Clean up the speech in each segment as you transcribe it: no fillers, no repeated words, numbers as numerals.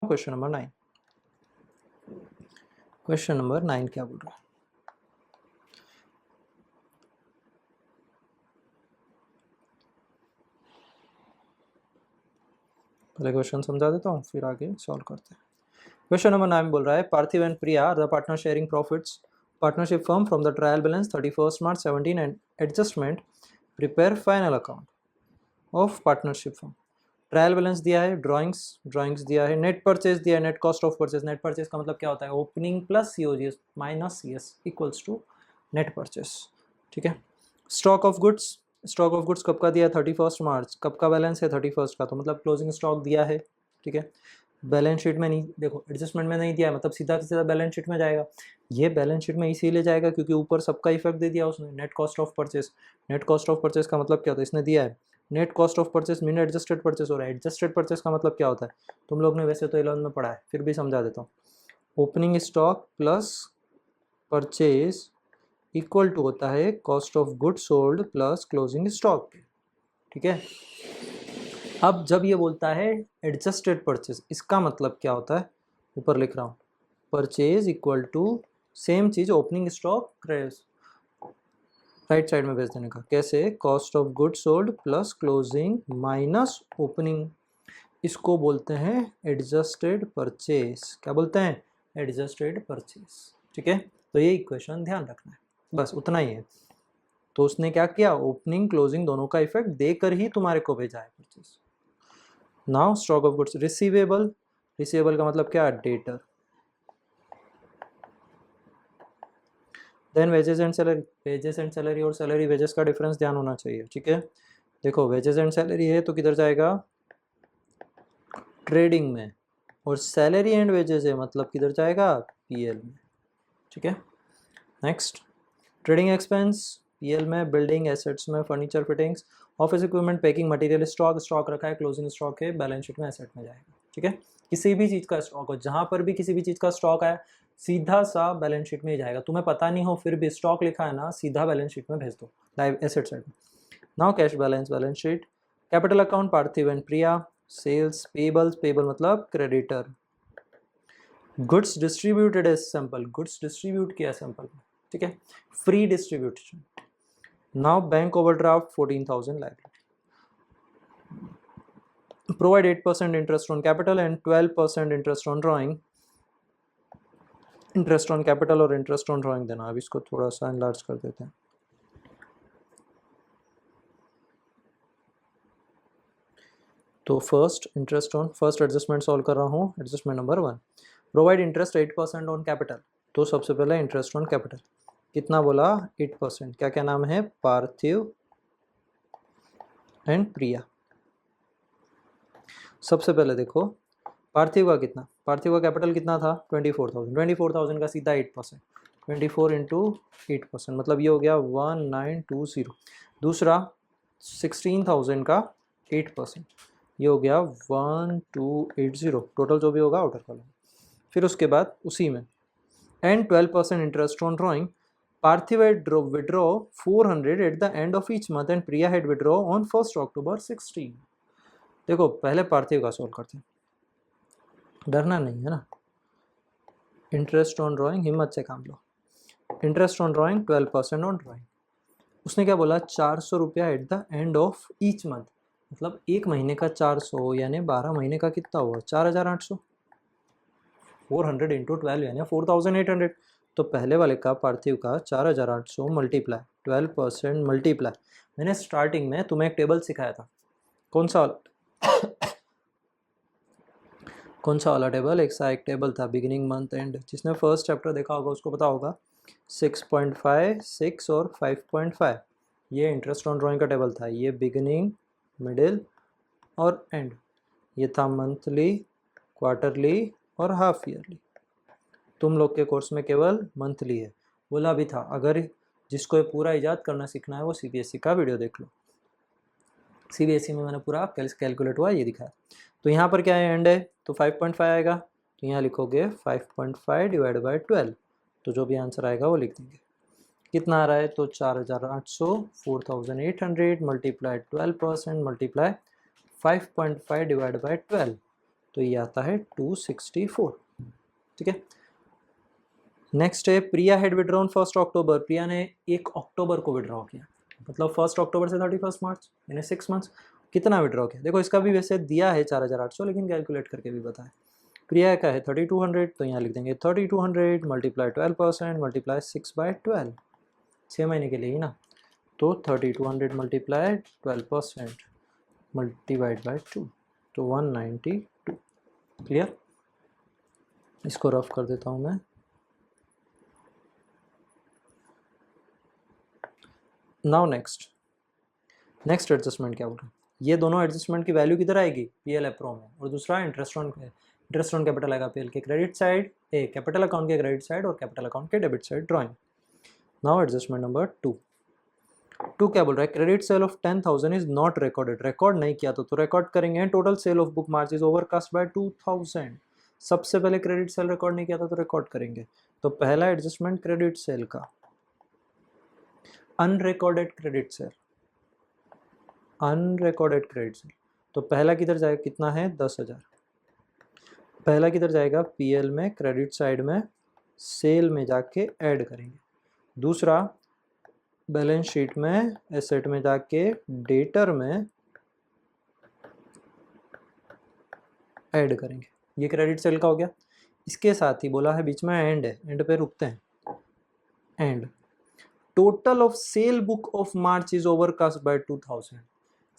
Question number 9। Question number 9 क्या बोल रहा है? पहले क्वेश्चन समझा देता हूँ फिर आगे सॉल्व करते हैं। क्वेश्चन नंबर 9 बोल रहा है Parthiv and Priya are the partner sharing profits partnership firm from the trial balance 31 March 17 and adjustment prepare final account of partnership firm. Trial balance दिया है, ड्राइंग्स दिया है, नेट परचेज दिया है, net cost of purchase. Net purchase का मतलब क्या होता है? Opening plus COGS minus CS equals to net purchase. ठीक है। स्टॉक ऑफ गुड्स कब का दिया? 31 मार्च। कब का बैलेंस है? 31 का, तो मतलब क्लोजिंग स्टॉक दिया है। ठीक है। बैलेंस शीट में नहीं, देखो एडजस्टमेंट में नहीं दिया है, मतलब सीधा सीधा बैलेंस शीट में जाएगा। ये बैलेंस शीट में इसीलिए जाएगा क्योंकि ऊपर सबका इफेक्ट दे दिया उसने। Net cost of purchase, net cost of purchase का मतलब क्या होता है? इसने दिया है net cost of purchase mean adjusted purchase हो रहा है। एडजस्टेड परचेज का मतलब क्या होता है? तुम लोग ने वैसे तो 11 में पढ़ा है, फिर भी समझा देता हूँ। Opening stock plus purchase equal to होता है cost of good sold plus closing stock. ठीक है। अब जब ये बोलता है एडजस्टेड परचेज, इसका मतलब क्या होता है? ऊपर लिख रहा हूँ, परचेज इक्वल टू सेम चीज ओपनिंग स्टॉक राइट साइड में भेज देने का। कैसे? Cost of good sold plus closing minus opening. इसको बोलते हैं एडजस्टेड परचेज। क्या बोलते हैं? Adjusted purchase. ठीक है। तो ये इक्वेशन ध्यान रखना है, बस उतना ही है। तो उसने क्या किया? ओपनिंग क्लोजिंग दोनों का इफेक्ट देकर ही तुम्हारे को भेजा है purchase. Now stock of goods receivable. Receivable का मतलब क्या? Debtor. Then wages and salary. Wages and salary और सैलरी वेजेस का डिफरेंस ध्यान होना चाहिए। ठीक है। देखो वेजेस एंड सैलरी है तो किधर जाएगा? ट्रेडिंग में। और सैलरी एंड वेजेस है मतलब किधर जाएगा? पीएल में। ठीक है। नेक्स्ट, ट्रेडिंग एक्सपेंस पीएल में, बिल्डिंग एसेट्स में, furniture fittings, office equipment, packing material, stock रखा है, क्लोजिंग स्टॉक है, बैलेंस शीट में एसेट में जाएगा। ठीक है। किसी भी चीज़ का स्टॉक हो, जहाँ पर भी किसी भी चीज़ का स्टॉक आया सीधा सा बैलेंस शीट में ही जाएगा। तुम्हें पता नहीं हो फिर भी स्टॉक लिखा है ना, सीधा बैलेंस शीट में भेज दो, लाइव एसेट साइड में। Now cash balance, balance sheet, capital account Parthiv and Priya, sales, payables, payable मतलब creditor, goods distributed as sample, goods distribute किया सैंपल में। ठीक है। Free distribution. Now bank overdraft 14,000 liability. Provide 8% interest on capital and 12% interest on drawing. Interest on capital और interest on drawing देना। अब इसको थोड़ा सा एनलार्ज कर देते हैं। तो फर्स्ट एडजस्टमेंट सॉल्व कर रहा हूँ। Adjustment number 1, provide interest 8% on capital. तो सबसे पहले इंटरेस्ट ऑन कैपिटल कितना बोला? 8%। क्या क्या नाम है? पार्थिव एंड प्रिया। सबसे पहले देखो पार्थिव का कितना, पार्थिव का कैपिटल कितना था? 24,000। 24,000 का सीधा 8%, 24 इंटू 8% मतलब ये हो गया 1920। दूसरा 16,000 का 8%, ये हो गया 1280। टोटल जो भी होगा आउटर कॉलम। फिर उसके बाद उसी में and 12% interest on drawing. Parthiv had withdraw 400 at the end of each month and Priya had withdraw on 1st October 16। देखो पहले पार्थिव का सोल्व करते हैं, डरना नहीं है ना। इंटरेस्ट ऑन ड्राइंग हिम्मत से काम लो। Interest on drawing 12% on drawing. उसने क्या बोला? 400 रुपया at the end of each month, मतलब एक महीने का 400 यानी 12 महीने का कितना हुआ? 4,800। 400 इंटू 12 यानी 4,800। तो पहले वाले का पार्थिव का 4,800 मल्टीप्लाई 12% मल्टीप्लाई, मैंने स्टार्टिंग में तुम्हें एक टेबल सिखाया था। कौन सा कौन सा वाला टेबल? एक टेबल था बिगिनिंग मंथ एंड, जिसने फर्स्ट चैप्टर देखा होगा उसको पता होगा। 6.5, 6 और 5.5 ये इंटरेस्ट ऑन ड्राइंग का टेबल था। ये बिगिनिंग, मिडिल और एंड। ये था मंथली, क्वार्टरली और हाफ ईयरली। तुम लोग के कोर्स में केवल मंथली है। बोला भी था अगर जिसको ये पूरा ईजाद करना सीखना है वो सीबीएसई का वीडियो देख लो। सीबीएसई में मैंने पूरा कैलकुलेट हुआ ये दिखाया। तो यहाँ पर क्या है? एंड है तो 5.5 आएगा, तो यहाँ लिखोगे 5.5 डिवाइड बाई 12, तो जो भी आंसर आएगा वो लिख देंगे। कितना आ रहा है? तो 4,800, 4,800 मल्टीप्लाई 12% मल्टीप्लाई 5.5 डिवाइड बाई 12, तो ये आता है 264। ठीक है, नेक्स्ट है प्रिया हैड विड्रॉन 1 अक्टूबर। प्रिया ने 1 अक्टूबर को विड्रॉ किया, मतलब 1 अक्टूबर से 31 मार्च यानी 6 मंथ्स। कितना विड्रॉ किया? देखो इसका भी वैसे दिया है 4800, लेकिन कैलकुलेट करके भी बताया। प्रिया का है 3200, तो यहाँ लिख देंगे 3200 मल्टीप्लाई 12% मल्टीप्लाई 6/12, 6 महीने के लिए ही ना, तो 3200 मल्टीप्लाई 12% मल्टीप्लाइड बाई 2, तो 192। क्लियर? इसको रफ कर देता हूँ मैं। नाउ नेक्स्ट एडजस्टमेंट क्या बोल रहा है? ये दोनों एडजस्टमेंट की वैल्यू किधर आएगी? पीएल एप्रो में, और दूसरा इंटरेस्ट ऑन कैपिटल आएगा पीएल के क्रेडिट साइड, कैपिटल अकाउंट के क्रेडिट साइड और कैपिटल अकाउंट के debit side drawing. Now adjustment number 2 क्या बोल रहा है? Credit sale of 10,000 is not recorded. Record नहीं किया तो रिकॉर्ड करेंगे। Total sale of book March is overcast bye 2,000। सबसे पहले क्रेडिट सेल रिकॉर्ड नहीं किया था तो रिकॉर्ड करेंगे। तो पहला एडजस्टमेंट क्रेडिट सेल का, unrecorded credit sale, unrecorded credit sale, तो पहला किधर जाएगा? कितना है? 10,000। पहला किधर जाएगा? पीएल में क्रेडिट साइड में सेल में जाके ऐड करेंगे। दूसरा बैलेंस शीट में एसेट में जाके डेटर में ऐड करेंगे। ये क्रेडिट सेल का हो गया। इसके साथ ही बोला है बीच में एंड है, एंड पे रुकते हैं। And total of cell book of March is overcast bye 2,000।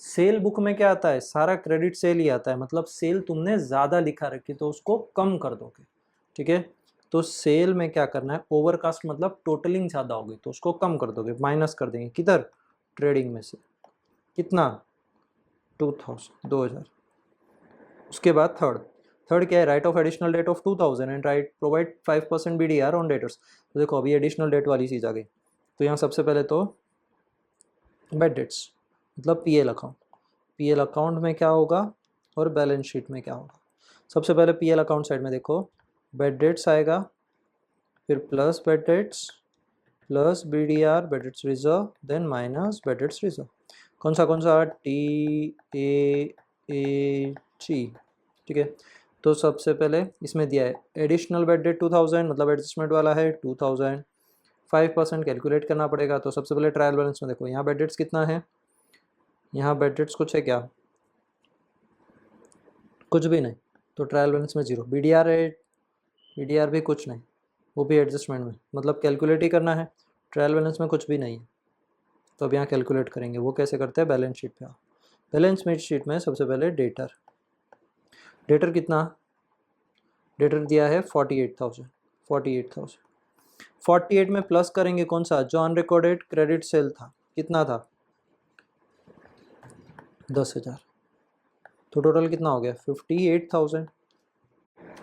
Cell book में क्या आता है? सारा क्रेडिट सेल ही आता है, मतलब सेल तुमने ज़्यादा लिखा रखी तो उसको कम कर दोगे। ठीक है, तो सेल में क्या करना है? ओवरकास्ट मतलब टोटलिंग ज़्यादा होगी तो उसको कम कर दोगे, माइनस कर देंगे। किधर? ट्रेडिंग में से। कितना? 2,000। उसके बाद थर्ड क्या है? Write of additional date of 2,000 and right provide 5% BDR on debtors. तो देखो अभी एडिशनल डेट वाली चीज़ आ गई। तो यहाँ सबसे पहले तो बैड डेट्स मतलब पीएल अकाउंट, पीएल अकाउंट में क्या होगा और बैलेंस शीट में क्या होगा? सबसे पहले पीएल अकाउंट साइड में देखो बैड डेट्स आएगा, फिर plus bad debts plus BDR bad debts reserve, then minus bad debts reserve. कौन सा TAAG। ठीक है, तो सबसे पहले इसमें दिया है एडिशनल बैड डेट 2,000, मतलब एडजस्टमेंट वाला है 2,000, 5% कैलकुलेट करना पड़ेगा। तो सबसे पहले ट्रायल बैलेंस में देखो यहाँ बैड डेट्स कितना है? यहाँ बैड डेट्स कुछ है क्या? कुछ भी नहीं, तो ट्रायल बैलेंस में 0। BDR है, BDR भी कुछ नहीं, वो भी एडजस्टमेंट में, मतलब कैलकुलेट ही करना है। ट्रायल बैलेंस में कुछ भी नहीं है, तो अब यहाँ कैलकुलेट करेंगे। वो कैसे करते हैं? बैलेंस शीट पे आओ। बैलेंस शीट में सबसे पहले डेटर कितना? डेटर दिया है 48,000। 48 में प्लस करेंगे कौन सा? जो अनरिकॉर्डेड क्रेडिट सेल था। कितना था? 10,000। तो टोटल कितना हो गया? 58,000।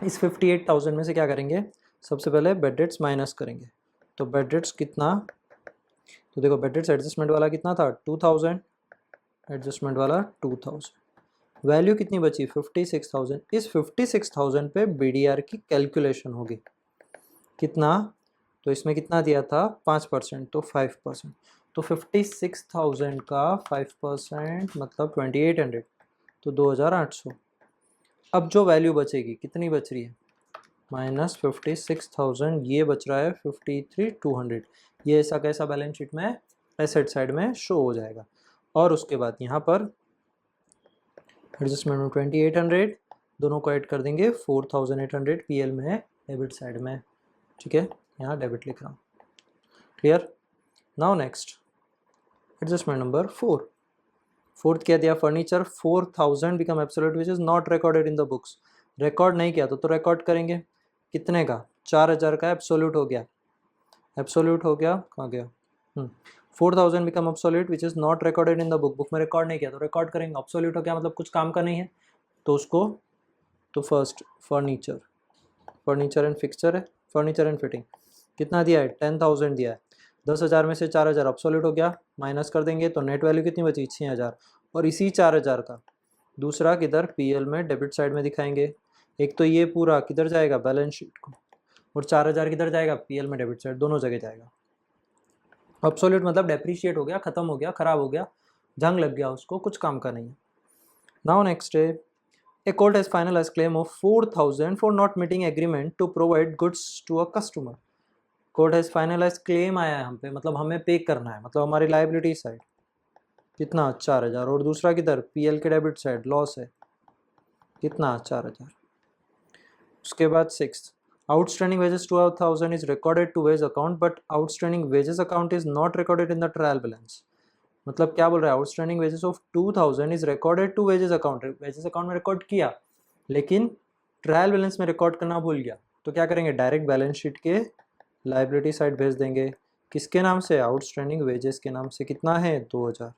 इस 58,000 में से क्या करेंगे? सबसे पहले बेड डेट्स माइनस करेंगे। तो बेड डेट्स कितना? तो देखो बेड डेट्स एडजस्टमेंट वाला कितना था? 2,000, एडजस्टमेंट वाला 2,000। वैल्यू कितनी बची? 56,000। इस 56,000 पे BDR की कैलकुलेशन होगी। कितना? तो इसमें कितना दिया था? 5%, तो 5%। तो 56,000 का 5% मतलब 2,800, तो 2,800। अब जो वैल्यू बचेगी कितनी बच रही है? माइनस 56,000, ये बच रहा है 53,200। ये ऐसा कैसा बैलेंस शीट में एसेट साइड में शो हो जाएगा। और उसके बाद यहाँ पर एडजस्टमेंट में 2,800, दोनों को ऐड कर देंगे 4,800 पीएल में डेबिट साइड में। ठीक है, यहाँ डेबिट लिख रहा हूँ। Clear? Now next adjustment number 4। Fourth क्या दिया? Furniture 4,000 become absolute which is not recorded in the books. Record नहीं किया तो रिकॉर्ड करेंगे। कितने का? 4,000 का एब्सोल्यूट हो गया। एब्सोल्यूट हो गया, कहाँ गया? 4,000 become absolute which is not recorded in the book. Book में रिकॉर्ड नहीं किया तो रिकॉर्ड करेंगे। एब्सोल्यूट हो गया मतलब कुछ काम का नहीं है, तो उसको, तो फर्स्ट फर्नीचर एंड फिक्सचर है, फर्नीचर एंड फिटिंग। कितना दिया है? 10,000 दिया है। 10,000 में से 4,000 एब्सोल्यूट हो गया, माइनस कर देंगे तो नेट वैल्यू कितनी बची? 6,000। और इसी 4,000 का दूसरा किधर? पीएल में डेबिट साइड में दिखाएंगे। एक तो ये पूरा किधर जाएगा? बैलेंस शीट को, और 4,000 किधर जाएगा? पीएल में डेबिट साइड, दोनों जगह जाएगा। एब्सोल्यूट मतलब डेप्रीशिएट हो गया, खत्म हो गया, खराब हो गया, जंग लग गया उसको, कुछ काम का नहीं है। नाउ नेक्स्ट है A court has finalized claim of 4,000 for not meeting agreement to provide goods to a customer. Court has finalise claim आया है हम पे, मतलब हमें पे करना है, मतलब हमारी लाइबिलिटी साइड कितना 4,000, और दूसरा किधर पीएल के डेबिट साइड लॉस है कितना 4,000. उसके बाद 6, outstanding wages 12,000 is recorded to wage account but outstanding wages account is not recorded in the trial balance. मतलब क्या बोल रहा है, outstanding wages of 2,000 is recorded to wages account, wages account में रिकॉर्ड किया लेकिन ट्रायल बैलेंस में record करना भूल गया. तो क्या करेंगे, डायरेक्ट बैलेंस शीट के लाइबिलिटी साइड भेज देंगे. किसके नाम से, आउटस्टैंडिंग वेजेस के नाम से. कितना है 2,000.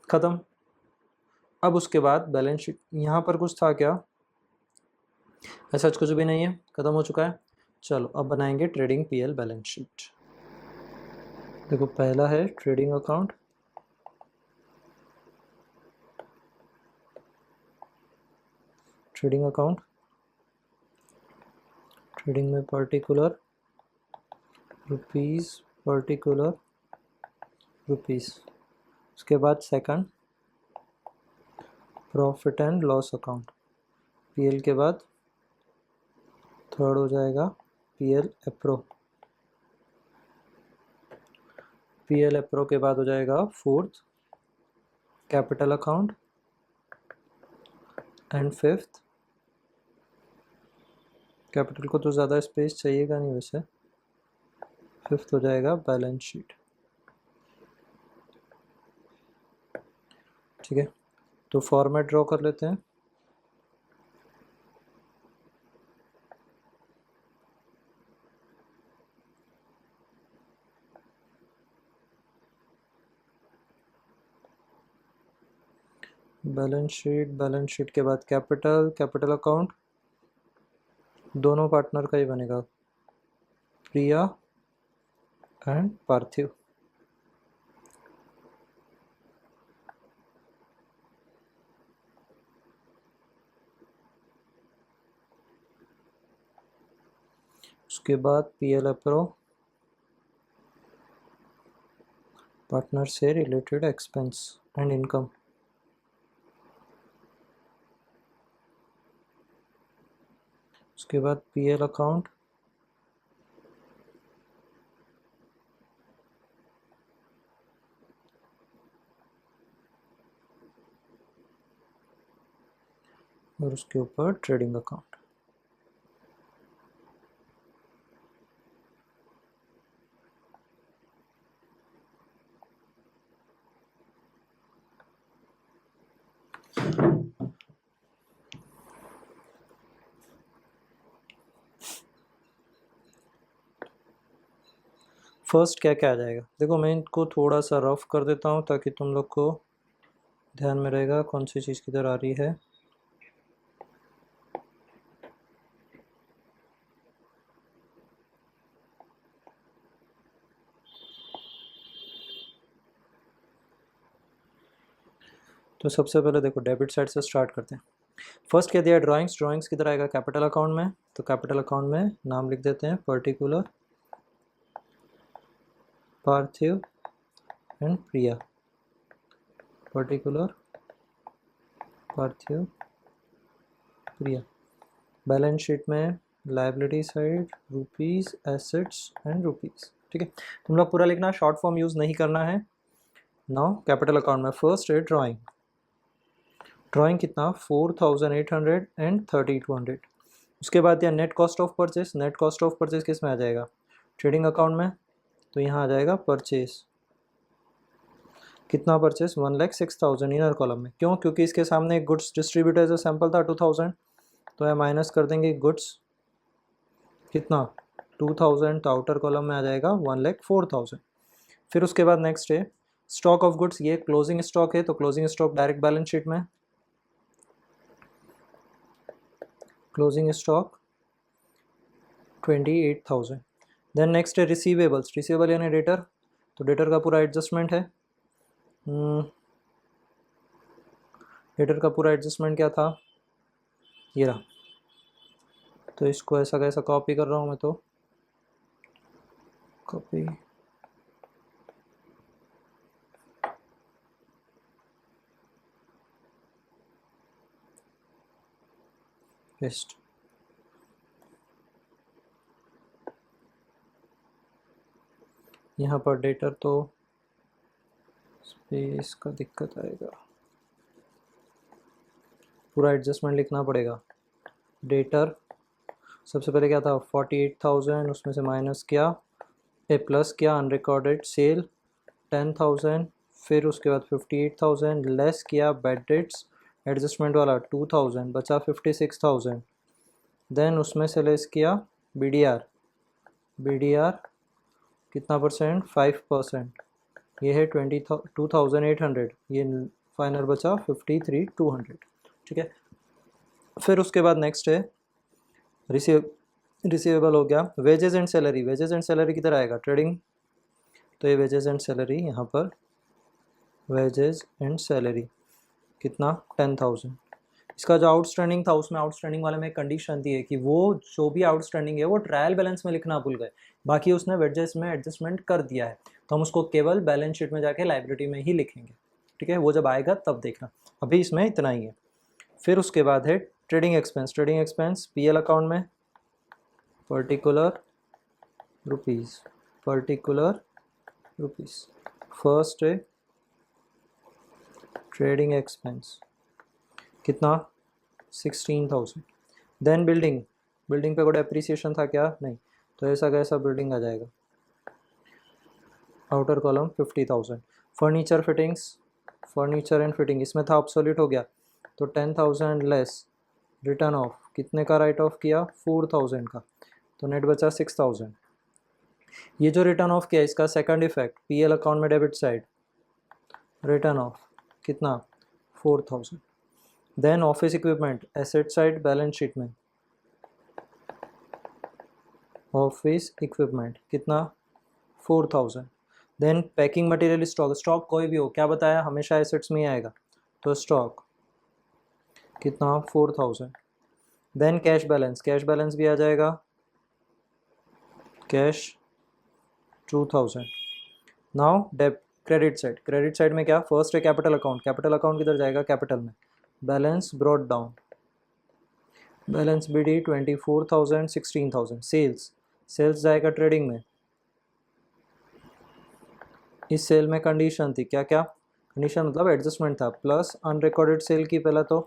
ख़त्म. अब उसके बाद बैलेंस शीट, यहाँ पर कुछ था क्या, ऐसा कुछ भी नहीं है, ख़त्म हो चुका है. चलो अब बनाएंगे ट्रेडिंग पीएल बैलेंस शीट. देखो पहला है trading account, trading account, trading में पर्टिकुलर रुपीज़, पर्टिकुलर रुपीज़. उसके बाद second profit and loss account PL के बाद. थर्ड हो जाएगा पीएल एप्रो, पीएल एप्रो के बाद हो जाएगा fourth capital account and fifth, capital को तो ज़्यादा स्पेस चाहिएगा नहीं वैसे, फिफ्थ हो जाएगा बैलेंस शीट. ठीक है, तो फॉर्मेट ड्रॉ कर लेते हैं. बैलेंस शीट, बैलेंस शीट के बाद कैपिटल, कैपिटल अकाउंट दोनों पार्टनर का ही बनेगा, प्रिया एंड पार्थिव. उसके बाद पीएल एप्रो, पार्टनर से रिलेटेड एक्सपेंस एंड इनकम. उसके बाद पीएल अकाउंट, और उसके ऊपर ट्रेडिंग अकाउंट. फर्स्ट क्या क्या आ जाएगा, देखो मैं इनको थोड़ा सा रफ कर देता हूँ ताकि तुम लोग को ध्यान में रहेगा कौन सी चीज़ किधर आ रही है. तो सबसे पहले देखो डेबिट साइड से स्टार्ट करते हैं. फर्स्ट क्या दिया, ड्राइंग्स, ड्राइंग्स किधर आएगा, कैपिटल अकाउंट में. तो कैपिटल अकाउंट में नाम लिख देते हैं particular Parthiv and Priya, particular Parthiv Priya. Balance sheet में liability side rupees, assets and rupees. ठीक है, तुम लोग पूरा लिखना, शॉर्ट फॉर्म यूज़ नहीं करना है. नाउ कैपिटल अकाउंट में फर्स्ट है ड्राइंग, ड्राइंग कितना 4,800 एंड 3,200. उसके बाद या net cost of purchase, net cost of purchase किस में आ जाएगा, ट्रेडिंग अकाउंट में. तो यहाँ आ जाएगा परचेस, कितना परचेस 1,06,000 इनर कॉलम में. क्यों, क्योंकि इसके सामने एक गुड्स डिस्ट्रीब्यूटर एज सैंपल था 2,000, तो यह माइनस कर देंगे गुड्स कितना 2,000, तो आउटर कॉलम में आ जाएगा 1,04,000. फिर उसके बाद नेक्स्ट है स्टॉक ऑफ गुड्स, ये क्लोजिंग स्टॉक है, तो closing stock direct balance sheet में, क्लोजिंग स्टॉक 28,000. देन नेक्स्ट है रिसीवेबल्स, रिसीवेबल यानी डेटर, तो डेटर का पूरा एडजस्टमेंट है. डेटर का पूरा एडजस्टमेंट क्या था, ये रहा. तो इसको ऐसा कैसा कॉपी कर रहा हूँ मैं, तो कॉपी, पेस्ट। यहाँ पर डेटर तो स्पेस का दिक्कत आएगा, पूरा एडजस्टमेंट लिखना पड़ेगा। डेटर सबसे पहले क्या था 48,000, उसमें से माइनस किया प्लस किया अनरिकॉर्डेड सेल 10,000, फिर उसके बाद 58,000 लेस किया बेड रेट्स एडजस्टमेंट वाला 2,000 बचा 56,000, देन उसमें से लेस किया बी डी आर कितना परसेंट 5%, ये है 22,800, ये फाइनल बचा 53,200। ठीक है, फिर उसके बाद नेक्स्ट है रिसीवेबल हो गया। Wages and salary, wages and salary किधर आएगा ट्रेडिंग, तो ये वेजेस एंड सैलरी, यहाँ पर वेजेस एंड सैलरी कितना 10,000। इसका जो आउटस्टैंडिंग था उसमें आउटस्टैंडिंग वाले में एक कंडीशन थी है कि वो जो भी आउटस्टैंडिंग है वो ट्रायल बैलेंस में लिखना भूल गए, बाकी उसने वेजेस में एडजस्टमेंट कर दिया है, तो हम उसको केवल बैलेंस शीट में जाके लाइबिलिटी में ही लिखेंगे। ठीक है, वो जब आएगा तब देखना, अभी इसमें इतना ही है। फिर उसके बाद है trading expense. Trading expense PL account में particular rupees, particular rupees. First है ट्रेडिंग एक्सपेंस कितना 16,000। देन बिल्डिंग, बिल्डिंग पे कोई अप्रिसिएशन था क्या, नहीं, तो ऐसा कैसा बिल्डिंग आ जाएगा outer column 50,000। Furniture fittings, furniture and fitting इसमें था ऑब्सोल्यूट हो गया, तो 10,000 लेस रिटर्न ऑफ, कितने का राइट ऑफ किया 4,000 का, तो नेट बचा 6,000। ये जो रिटर्न ऑफ किया इसका सेकंड इफेक्ट पीएल अकाउंट में डेबिट साइड रिटर्न ऑफ कितना 4,000। Then office equipment asset side balance sheet में ऑफिस इक्विपमेंट कितना 4,000। Then packing material stock, stock कोई भी हो, क्या बताया हमेशा एसेट्स में ही आएगा, तो स्टॉक कितना 4,000। Then cash balance, cash balance भी आ जाएगा cash 2,000। Now debit credit side, credit side में क्या फर्स्ट है कैपिटल अकाउंट, कैपिटल अकाउंट किधर जाएगा कैपिटल में, balance brought down, balance BD 24,000 16,000। Sales, sales जाएगा ट्रेडिंग में, इस सेल में कंडीशन थी क्या क्या, कंडीशन मतलब एडजस्टमेंट था, प्लस अनरिकॉर्डेड सेल की पहला तो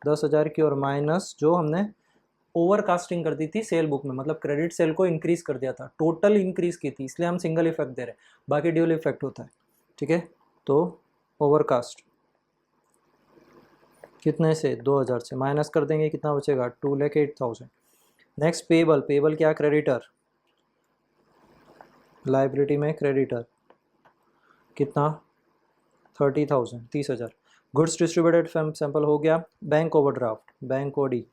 10,000 की और माइनस जो हमने ओवरकास्टिंग कर दी थी सेल बुक में, मतलब क्रेडिट सेल को इंक्रीज कर दिया था, टोटल इंक्रीज की थी, इसलिए हम सिंगल इफेक्ट दे रहे हैं, बाकी ड्यूल इफेक्ट होता है। ठीक है, तो ओवरकास्ट कितने से 2,000 से माइनस कर देंगे, कितना बचेगा 2,08,000। नेक्स्ट पेबल, पेबल क्या क्रेडिटर, लाइबिलिटी में क्रेडिटर कितना 30,000 30,000। गुड्स डिस्ट्रीब्यूटेड सैंपल हो गया। Bank overdraft, bank OD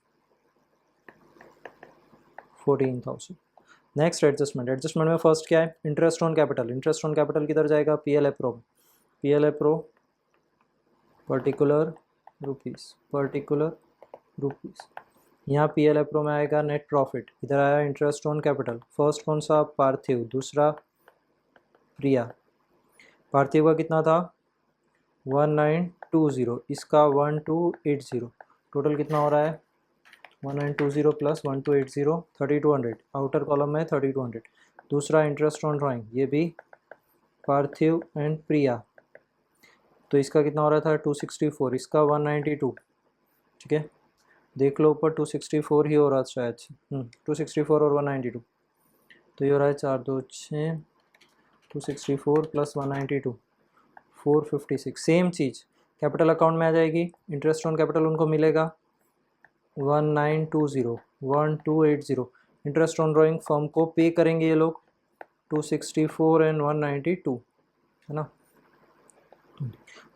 14,000। Next adjustment, adjustment में फर्स्ट क्या है interest on capital, interest on capital किधर जाएगा PL appro, PL appro particular rupees, particular rupees. यहाँ पीएल एप्रो में आएगा नेट प्रॉफिट, इधर आया इंटरेस्ट ऑन कैपिटल, फर्स्ट कौन सा पार्थिव, दूसरा प्रिया। पार्थिव का कितना था 1920, इसका 1280, टोटल कितना हो रहा है 1920 प्लस 1280 3200, आउटर कॉलम में 3200। दूसरा इंटरेस्ट ऑन ड्राइंग, ये भी पार्थिव एंड प्रिया, तो इसका कितना हो रहा था 264, इसका 192। ठीक है, देख लो ऊपर 264 ही हो रहा था शायद, 264 और 192, तो ये हो रहा है 426 264 प्लस 192 456। सेम चीज़ कैपिटल अकाउंट में आ जाएगी, इंटरेस्ट ऑन कैपिटल उनको मिलेगा 1920 1280, इंटरेस्ट ऑन ड्राइंग फर्म को पे करेंगे ये लोग 264 एंड 192, है ना।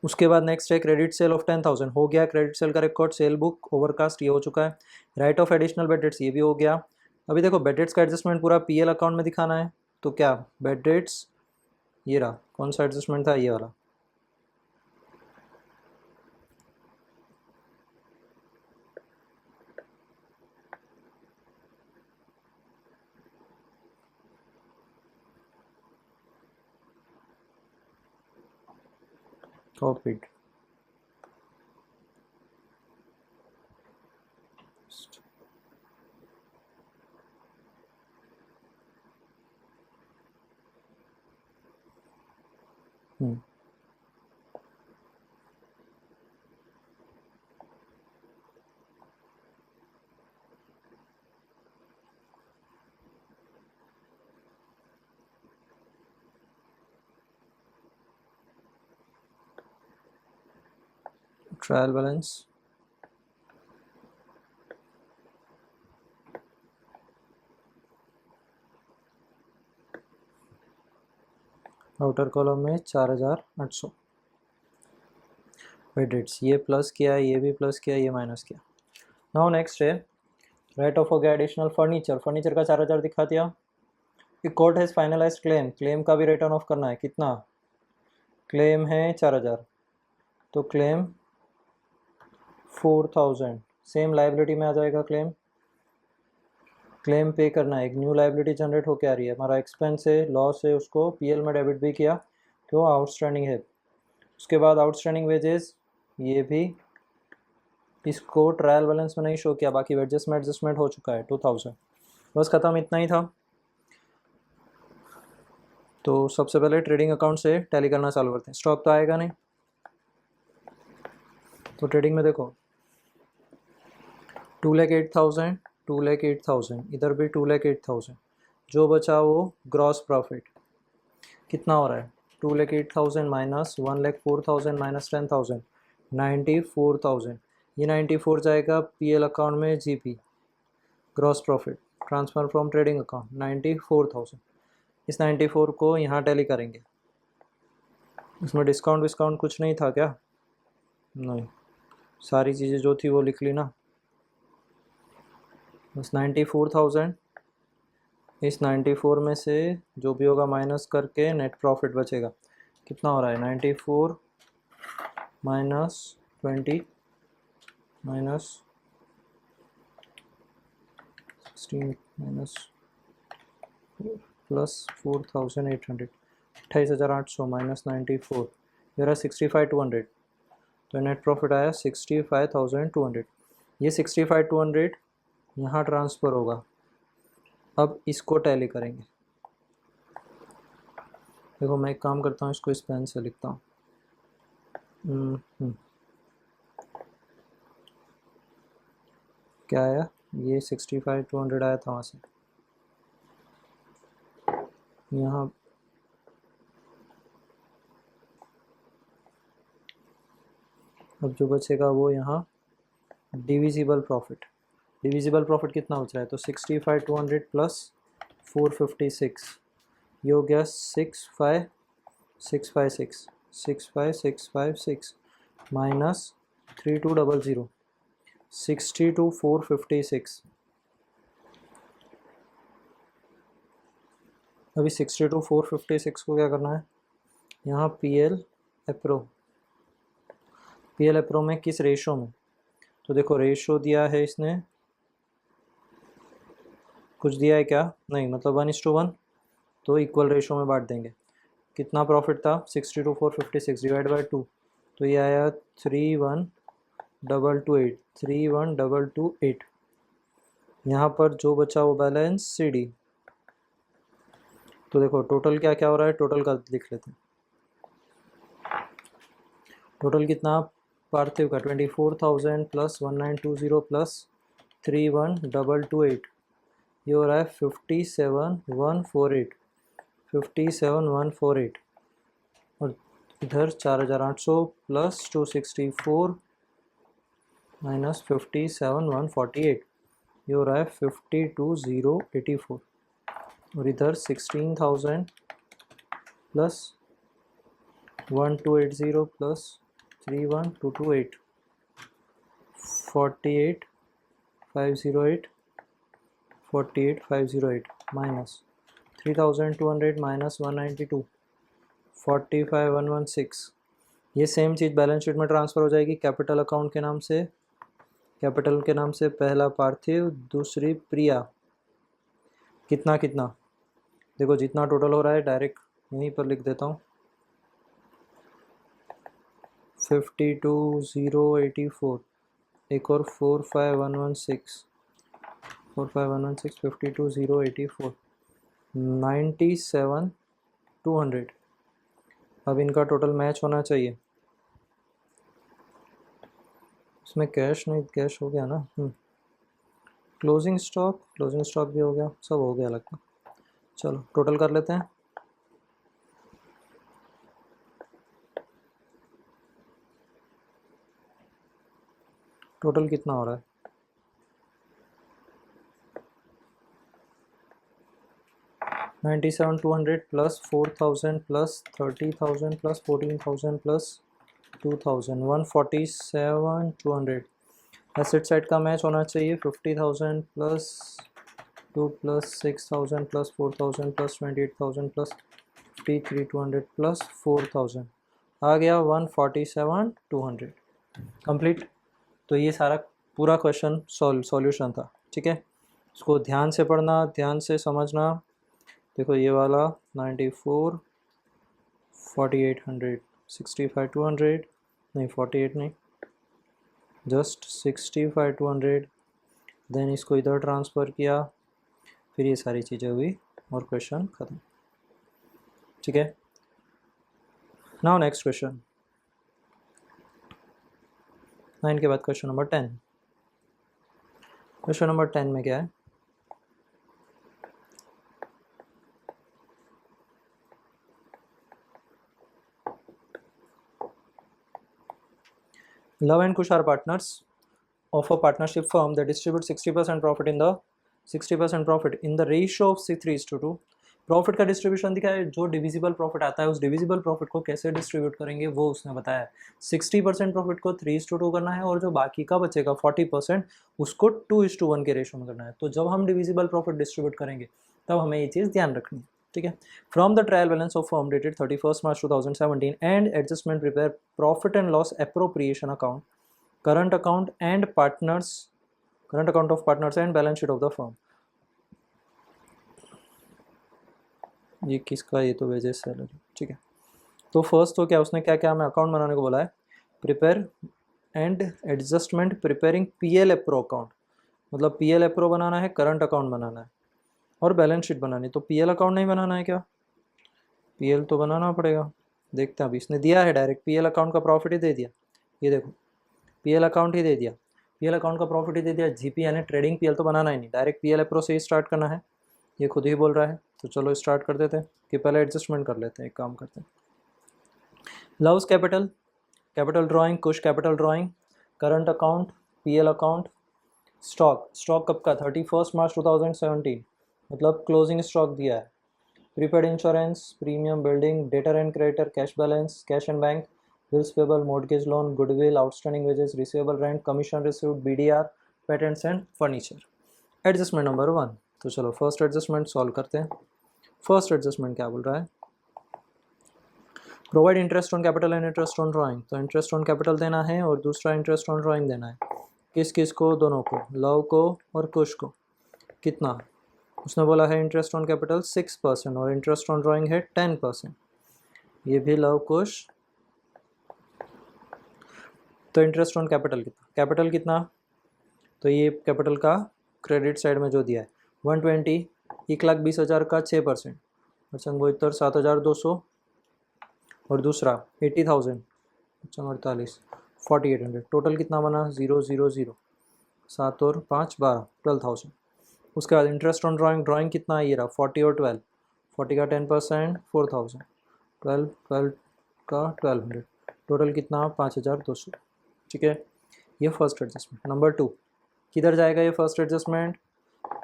उसके बाद नेक्स्ट है क्रेडिट सेल ऑफ 10,000, हो गया क्रेडिट सेल का रिकॉर्ड, सेल बुक ओवरकास्ट ये हो चुका है, write of additional bed rates ये भी हो गया। अभी देखो बेड रेट्स का एडजस्टमेंट पूरा पीएल अकाउंट में दिखाना है, तो क्या बेड रेट्स ये रहा, कौन सा एडजस्टमेंट था ये वाला, copied trial balance outer column में 4800 वेटेड्स, ये प्लस किया, ये भी प्लस किया, ये माइनस किया। नाउ नेक्स्ट है write off a additional furniture. Furniture का 4000 दिखा दिया। Court has finalise claim, claim का भी रिटर्न ऑफ करना है। कितना क्लेम है? 4000, तो क्लेम 4000 सेम लाइबिलिटी में आ जाएगा। क्लेम पे करना है। एक न्यू लाइबिलिटी जनरेट होकर आ रही है, हमारा एक्सपेंस है, लॉस है, उसको पीएल में डेबिट भी किया, क्यों? आउटस्टैंडिंग है। उसके बाद आउटस्टैंडिंग वेजेस, ये भी इसको ट्रायल बैलेंस में नहीं शो किया, बाकी एडजस्टमेंट हो चुका है 2000। बस ख़त्म, इतना ही था। तो सबसे पहले ट्रेडिंग अकाउंट से टैली करना चालू करते हैं। स्टॉक तो आएगा नहीं, तो ट्रेडिंग में देखो 2,08,000, 2,08,000, इधर भी 2,08,000, जो बचा वो ग्रॉस प्रॉफिट कितना हो रहा है? 2,08,000 माइनस 1,04,000 माइनस 10,000, 94,000। ये 94 जाएगा पीएल अकाउंट में, GP gross profit transfer from trading account 94,000। इस 94 को यहाँ टैली करेंगे। इसमें डिस्काउंट कुछ नहीं था क्या? नहीं, सारी चीज़ें जो थी वो लिख ली ना। बस 94,000, इस 94 में से जो भी होगा माइनस करके नेट प्रॉफिट बचेगा। कितना हो रहा है? 94 minus 20 minus 16 minus plus 4,800, 28,800 minus 94, ये रहा 65,200। तो नेट प्रॉफिट आया 65,200। ये 65,200 यहाँ ट्रांसफ़र होगा। अब इसको टैली करेंगे। देखो मैं एक काम करता हूँ, इसको इस पेन से लिखता हूँ। क्या आया? ये 65,200 आया था वहाँ से। यहाँ अब जो बचेगा वो यहाँ डिविजिबल प्रॉफिट कितना बच रहा है? तो 65,200 प्लस 456, ये हो गया 65,656 माइनस 3200, 62,456। अभी 62,456 को क्या करना है? यहाँ पीएल एप्रो में किस रेशो में? तो देखो रेशो दिया है इसने, कुछ दिया है क्या? नहीं, मतलब 1:1, तो इक्वल रेशो में बांट देंगे। कितना प्रॉफिट था? 62,456 डिवाइड बाई 2, तो ये आया 31,228, 31,228। यहाँ पर जो बचा वो बैलेंस CD। तो देखो टोटल क्या क्या हो रहा है, टोटल का लिख लेते हैं। टोटल कितना? पार्थिव का 24,000 प्लस 1920 प्लस 31,228, ये हो रहा है 57,148, 57,148। और इधर 4,800 प्लस 264 माइनस 57,148, ये हो रहा है 52,084। और इधर 16,000 प्लस 1,280 प्लस 31,228, 48,508, 48,508 माइनस 3,200 माइनस 192, 45,116। ये सेम चीज़ बैलेंस शीट में ट्रांसफ़र हो जाएगी कैपिटल अकाउंट के नाम से। कैपिटल के नाम से पहला पार्थिव, दूसरी प्रिया। कितना देखो जितना टोटल हो रहा है डायरेक्ट यहीं पर लिख देता हूँ, 52,084, एक और 45,116, 52,084, 97,200। अब इनका टोटल मैच होना चाहिए। इसमें कैश नहीं, कैश हो गया ना। क्लोजिंग स्टॉक भी हो गया, सब हो गया लगता। चलो टोटल कर लेते हैं। टोटल कितना हो रहा है? 97,200 plus 4,000 plus 30,000 plus 14,000 plus 2,000 147,200। Asset side का मैच होना चाहिए 50,000 plus 2 plus 6,000 plus 4,000 plus 28,000 plus 53,200 plus 4,000 आ गया 147,200 कंप्लीट। तो ये सारा पूरा क्वेश्चन सॉल्यूशन था, ठीक है। इसको ध्यान से पढ़ना, ध्यान से समझना। देखो ये वाला 94 4800 65,200 नहीं 48 नहीं जस्ट 65,200, देन इसको इधर ट्रांसफ़र किया, फिर ये सारी चीज़ें हुई और क्वेश्चन ख़त्म, ठीक है। नाउ नेक्स्ट क्वेश्चन 9 के बाद क्वेश्चन नंबर 10। क्वेश्चन नंबर 10 में क्या है? Love and Kush are partners of a partnership firm that distributes 60% profit in the ratio of 3:2। Profit का डिस्ट्रीब्यूशन दिखा है, जो डिविजिबल प्रॉफिट आता है उस डिविजिबल प्रॉफिट को कैसे डिस्ट्रीब्यूट करेंगे वो उसने बताया। 60% प्रॉफिट को 3:2 करना है और जो बाकी का बचेगा 40% उसको 2:1 के रेशो में करना है। तो जब हम डिविजिबल प्रॉफिट डिस्ट्रीब्यूट करेंगे तब हमें ये चीज़ ध्यान रखनी है, ठीक है। From the trial balance of firm dated 31 March 2017 and adjustment prepare profit and loss appropriation account, current account of partners and balance sheet of the firm. ये किसका? ये तो वेजेस सैलरी, ठीक है। तो फर्स्ट तो क्या उसने क्या क्या हमें अकाउंट बनाने को बोला है? Prepare and adjustment preparing PL appro account, मतलब पीएल एप्रो बनाना है, करंट अकाउंट बनाना है और बैलेंस शीट बनानी। तो पीएल अकाउंट नहीं बनाना है क्या? पीएल तो बनाना पड़ेगा। देखते हैं, अभी इसने दिया है डायरेक्ट पीएल अकाउंट का प्रॉफिट ही दे दिया, ये देखो पीएल अकाउंट ही दे दिया, पीएल अकाउंट का प्रॉफिट ही दे दिया। जीपी यानी ट्रेडिंग पीएल तो बनाना ही नहीं, डायरेक्ट पीएल एप्रो से ही स्टार्ट करना है, ये खुद ही बोल रहा है। तो चलो स्टार्ट कर देते हैं कि पहले एडजस्टमेंट कर लेते हैं, एक काम करते हैं। Luv's capital, capital drawing, Kush capital drawing, current account, PL account, stock कब का? 31 March 2017, मतलब क्लोजिंग स्टॉक दिया है। Prepaid insurance, premium, building, debtor and creditor, cash balance, cash and bank, bills payable, mortgage loan, goodwill, outstanding wages, receivable rent, commission received, BDR, patents and furniture. Adjustment number 1। तो चलो first adjustment solve करते हैं। First adjustment क्या बोल रहा है? Provide interest on capital and interest on drawing. तो interest on capital देना है और दूसरा इंटरेस्ट ऑन ड्राइंग देना है। किस किस को? दोनों को, लव को और कुश को। कितना? उसने बोला है इंटरेस्ट ऑन कैपिटल 6% और इंटरेस्ट ऑन ड्राइंग है 10%। ये भी लव कुश। तो इंटरेस्ट ऑन कैपिटल कितना? कैपिटल कितना? तो ये कैपिटल का क्रेडिट साइड में जो दिया है 120, 1,20,000 का 6%, अच्छा 7,200 और दूसरा 80,000, अच्छा 48, 4,800। टोटल कितना बना? 0,0,0, 7 और 5 12, 12,000। उसके बाद इंटरेस्ट ऑन ड्राइंग, ड्राइंग कितना है? ये रहा 40 और 12, 40 का 10% 4,000, 12 का 1,200, टोटल कितना? 5,200, ठीक है। ये फर्स्ट एडजस्टमेंट। नंबर 2 किधर जाएगा ये फर्स्ट एडजस्टमेंट?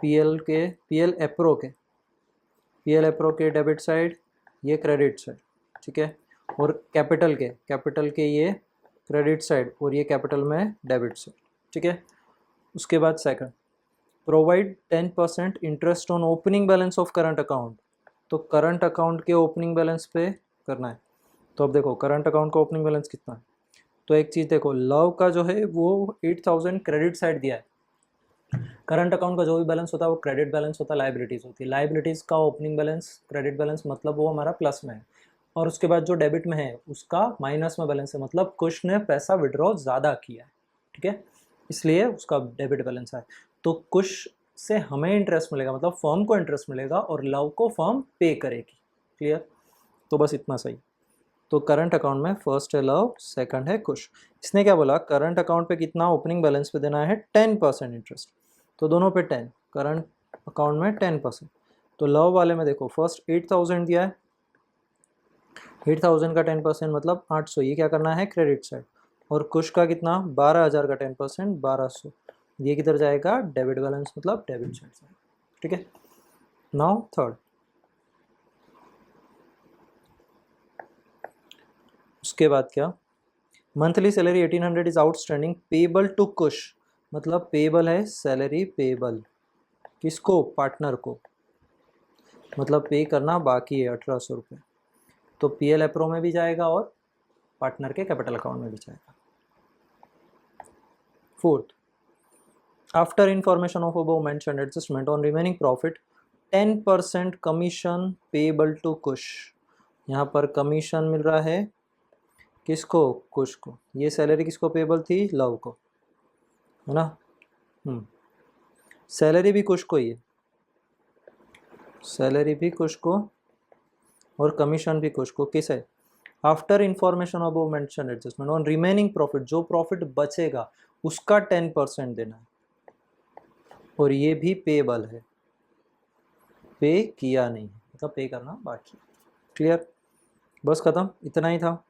पीएल एप्रो के डेबिट साइड, ये क्रेडिट साइड, ठीक है। और कैपिटल के ये क्रेडिट साइड और ये कैपिटल में डेबिट साइड, ठीक है। उसके बाद second, provide 10% interest on opening balance of current account. तो करंट अकाउंट के ओपनिंग बैलेंस पे करना है। तो अब देखो करंट अकाउंट का ओपनिंग बैलेंस कितना है? तो एक चीज़ देखो, लव का जो है वो 8,000 क्रेडिट साइड दिया है। करंट अकाउंट का जो भी बैलेंस होता है वो क्रेडिट बैलेंस होता है, लाइबिलिटीज़ होती है। लाइबिलिटीज़ का ओपनिंग बैलेंस, क्रेडिट बैलेंस, मतलब वो हमारा प्लस में है, और उसके बाद जो डेबिट में है उसका माइनस में बैलेंस है, मतलब कुछ ने पैसा विड्रॉ ज़्यादा किया है, ठीक है, इसलिए उसका डेबिट बैलेंस है। तो कुछ से हमें इंटरेस्ट मिलेगा, मतलब फर्म को इंटरेस्ट मिलेगा, और लव को फर्म पे करेगी। क्लियर? तो बस इतना सही। तो करंट अकाउंट में फर्स्ट है लव, सेकंड है कुश। इसने क्या बोला? करंट अकाउंट पे कितना? ओपनिंग बैलेंस पे देना है 10% इंटरेस्ट, तो दोनों पे 10, करंट अकाउंट में 10%। तो लव वाले में देखो फर्स्ट 8,000 दिया है, 8,000 का 10% मतलब 800, ये क्या करना है? Credit side. और कुश का कितना 12,000 का 10% 1200, ये किधर जाएगा डेबिट बैलेंस मतलब डेबिट साइड से, ठीक है। नाउ थर्ड, उसके बाद क्या, monthly salary 1800 is outstanding payable to Kush, मतलब पेबल है सैलरी पेबल किसको पार्टनर को, मतलब पे करना बाकी है 1800 रुपये, तो पीएल एप्रो में भी जाएगा और पार्टनर के कैपिटल अकाउंट में भी जाएगा। Fourth, after information of above mentioned adjustment on remaining profit 10% commission payable to Kush, यहाँ पर कमीशन मिल रहा है किसको कुश को, ये सैलरी किसको पेबल थी लव को, है ना। सैलरी भी कुश को ही है, सैलरी भी कुश को और कमीशन भी कुश को, किस है after information above mentioned adjustment on remaining profit, जो प्रॉफिट बचेगा उसका 10% देना है, और ये भी पेबल है, पे किया नहीं है मतलब पे करना बाकी। क्लियर, बस खत्म, इतना ही था।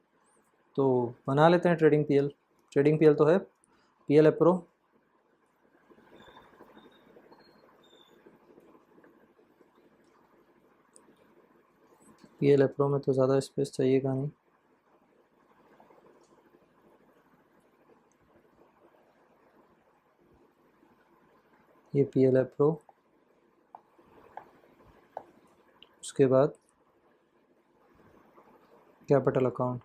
तो बना लेते हैं ट्रेडिंग पीएल। ट्रेडिंग पीएल तो है पीएल एप्रो, पीएल एप्रो में तो ज़्यादा स्पेस चाहिएगा नहीं, ये पीएल एप्रो, उसके बाद कैपिटल अकाउंट,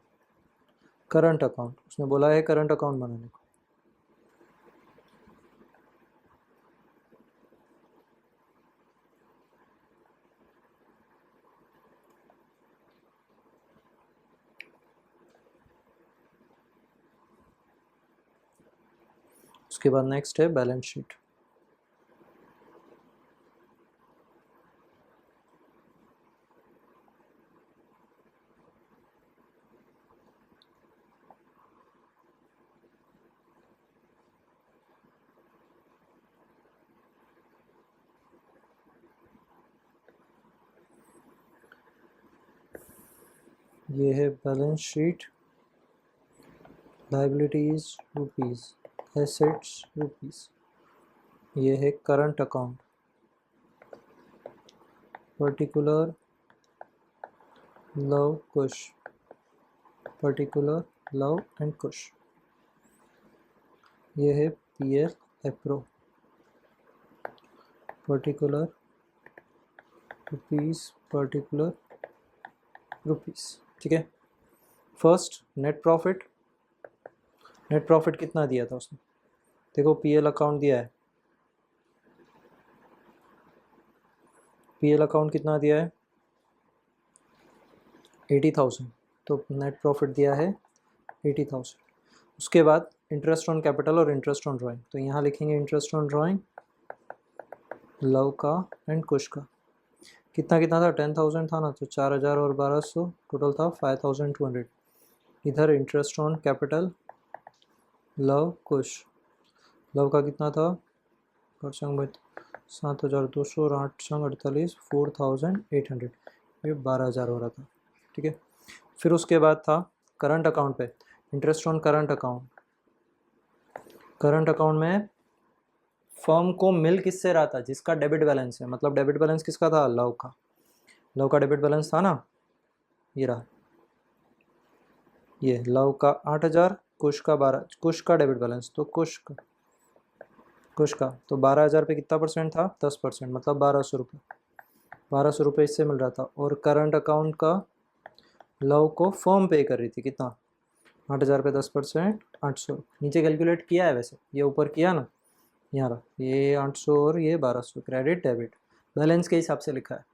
करंट अकाउंट, उसने बोला है करंट अकाउंट बनाने को, उसके बाद नेक्स्ट है बैलेंस शीट। ये है balance sheet, liabilities rupees, assets rupees, ये है current account, particular Luv Kush, particular Luv and Kush, ये है PL appro, particular rupees, particular rupees, ठीक है। First net profit, net profit कितना दिया था उसने, देखो पीएल अकाउंट दिया है, पीएल अकाउंट कितना दिया है 80,000, तो नेट प्रॉफिट दिया है 80,000। उसके बाद इंटरेस्ट ऑन कैपिटल और इंटरेस्ट ऑन ड्राइंग, तो यहाँ लिखेंगे इंटरेस्ट ऑन ड्राइंग लव का एंड कुश का, कितना कितना था 10,000 था ना, तो 4,000 और 1,200 टोटल था 5,200। इधर interest on capital love Kush, love का कितना था 7,200 और 848 4,800, ये 12,000 हो रहा था, ठीक है। फिर उसके बाद था करंट अकाउंट पे interest on current account, current account में फर्म को मिल किससे रहा था जिसका डेबिट बैलेंस है, मतलब डेबिट बैलेंस किसका था लव का, लव का डेबिट बैलेंस था ना, ये रहा, ये लव का 8,000, कुश का 12, कुश का डेबिट बैलेंस तो कुश का तो 12,000 पे कितना परसेंट था 10%, मतलब 1,200 रुपये, 1,200 रुपये इससे मिल रहा था। और करंट अकाउंट का लव को फर्म पे कर रही थी कितना 8,000 पे 10%, 800, नीचे कैलकुलेट किया है वैसे, ये ऊपर किया ना, यहाँ रहा ये 800 और ये 1,200, क्रेडिट डेबिट बैलेंस के हिसाब से लिखा है।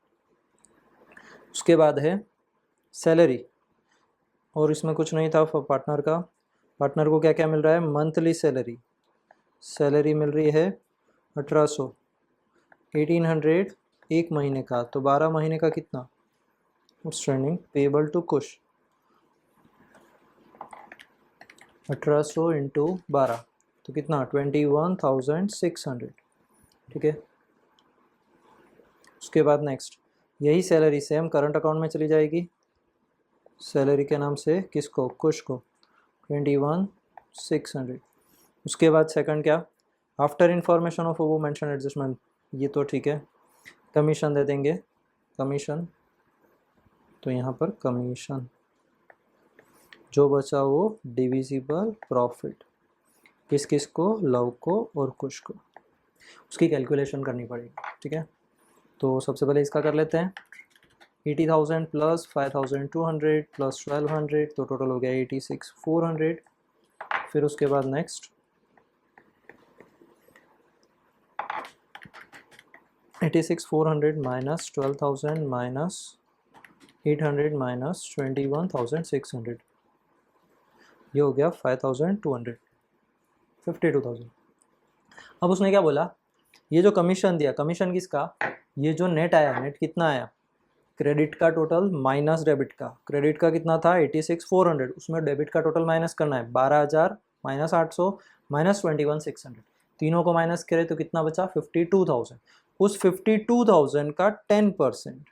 उसके बाद है सैलरी, और इसमें कुछ नहीं था पार्टनर का, पार्टनर को क्या क्या मिल रहा है मंथली सैलरी, सैलरी मिल रही है 1,800, 1,800 एक महीने का, तो 12 महीने का कितना आउटस्टैंडिंग पेबल टू कुश, 1,800 इंटू 12 तो कितना 21,600, ठीक है। उसके बाद नेक्स्ट यही सैलरी सेम करंट अकाउंट में चली जाएगी, सैलरी के नाम से किसको कुश को 21 600। उसके बाद सेकंड क्या, आफ्टर इंफॉर्मेशन ऑफ वो मेंशन एडजस्टमेंट, ये तो ठीक है। कमीशन दे देंगे, कमीशन, तो यहाँ पर कमीशन जो बचा वो डिविजिबल प्रॉफिट, किस किस को, लव को और कुश को, उसकी कैलकुलेशन करनी पड़ेगी। ठीक है, तो सबसे पहले इसका कर लेते हैं। 80,000 प्लस 5,200 प्लस 1,200, तो टोटल हो गया 86,400। फिर उसके बाद नेक्स्ट 86,400 माइनस 12,000 माइनस 800 माइनस 21,600, ये हो गया 5,200, 52,000। अब उसने क्या बोला, ये जो कमीशन दिया, कमीशन किसका, ये जो नेट आया, नेट कितना आया, क्रेडिट का टोटल माइनस डेबिट का। क्रेडिट का कितना था 86,400, उसमें डेबिट का टोटल माइनस करना है 12,000 माइनस 800 माइनस 21,600, तीनों को माइनस करें तो कितना बचा 52,000। उस 52,000 का 10%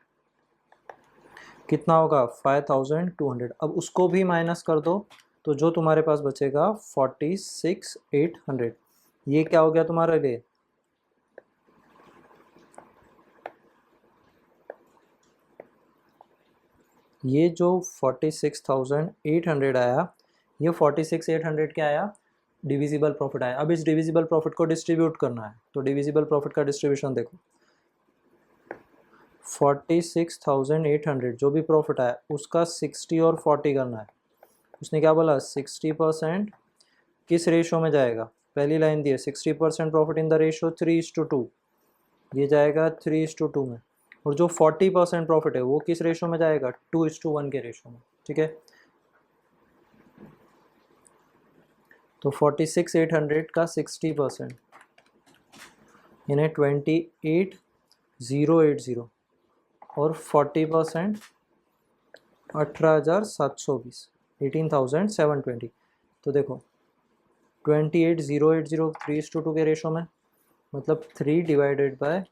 कितना होगा 5,200। अब उसको भी माइनस कर दो, तो जो तुम्हारे पास बचेगा 46,800। ये क्या हो गया तुम्हारे लिए, ये जो 46,800 आया, ये 46,800 क्या आया, डिविजिबल प्रॉफिट आया। अब इस डिविजिबल प्रॉफिट को डिस्ट्रीब्यूट करना है, तो डिविजिबल प्रॉफिट का डिस्ट्रीब्यूशन देखो, 46,800 जो भी प्रॉफिट आया उसका 60 और 40 करना है। उसने क्या बोला 60% किस रेशो में जाएगा, पहली लाइन दी है 60% प्रॉफिट इन द रेशो 3:2, ये जाएगा 3:2 में। और जो 40% प्रॉफिट है वो किस रेशो में जाएगा, 2:1 के रेशो में। ठीक है, तो 46,800 का 60% यानी 28,080 और 40% 18,720, 18,720। तो देखो 28,080 3:2 के रेशो में, मतलब 3 divided by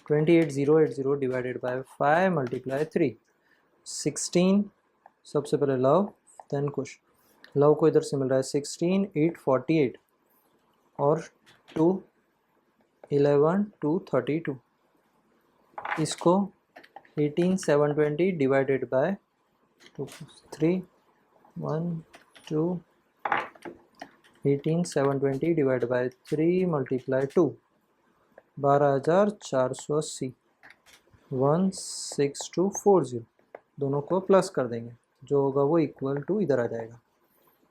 28,080 divided by 5 multiply 3, 16। सबसे पहले लव देन कुश, लव को इधर से मिल रहा है 16,848 और 2 11,232, इसको 18,720 divided by 2 3 1 2 18,720 divided by 3 multiply 2, 12,480, 16240, दोनों को प्लस कर देंगे, जो होगा वो इक्वल टू इधर आ जाएगा।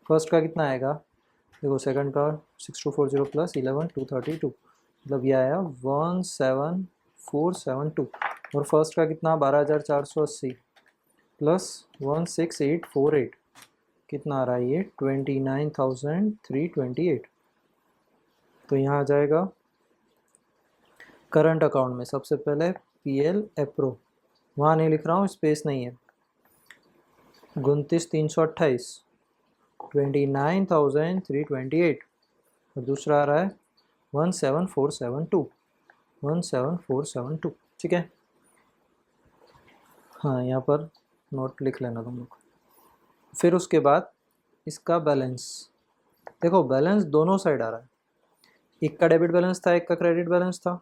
फर्स्ट का कितना आएगा, देखो सेकंड का 6240 प्लस 11,232, मतलब ये आया 17472। और फर्स्ट का कितना 12,480 प्लस 16848, कितना आ रहा है ये 29,328। तो यहाँ आ जाएगा करंट अकाउंट में सबसे पहले PL अप्रो, वहाँ नहीं लिख रहा हूँ, स्पेस नहीं है, 29,328 29,328, और दूसरा आ रहा है 17472, 17472। ठीक है, हाँ यहाँ पर नोट लिख लेना तुम लोग। फिर उसके बाद इसका बैलेंस देखो, बैलेंस दोनों साइड आ रहा है, एक का डेबिट बैलेंस था, एक का क्रेडिट बैलेंस था।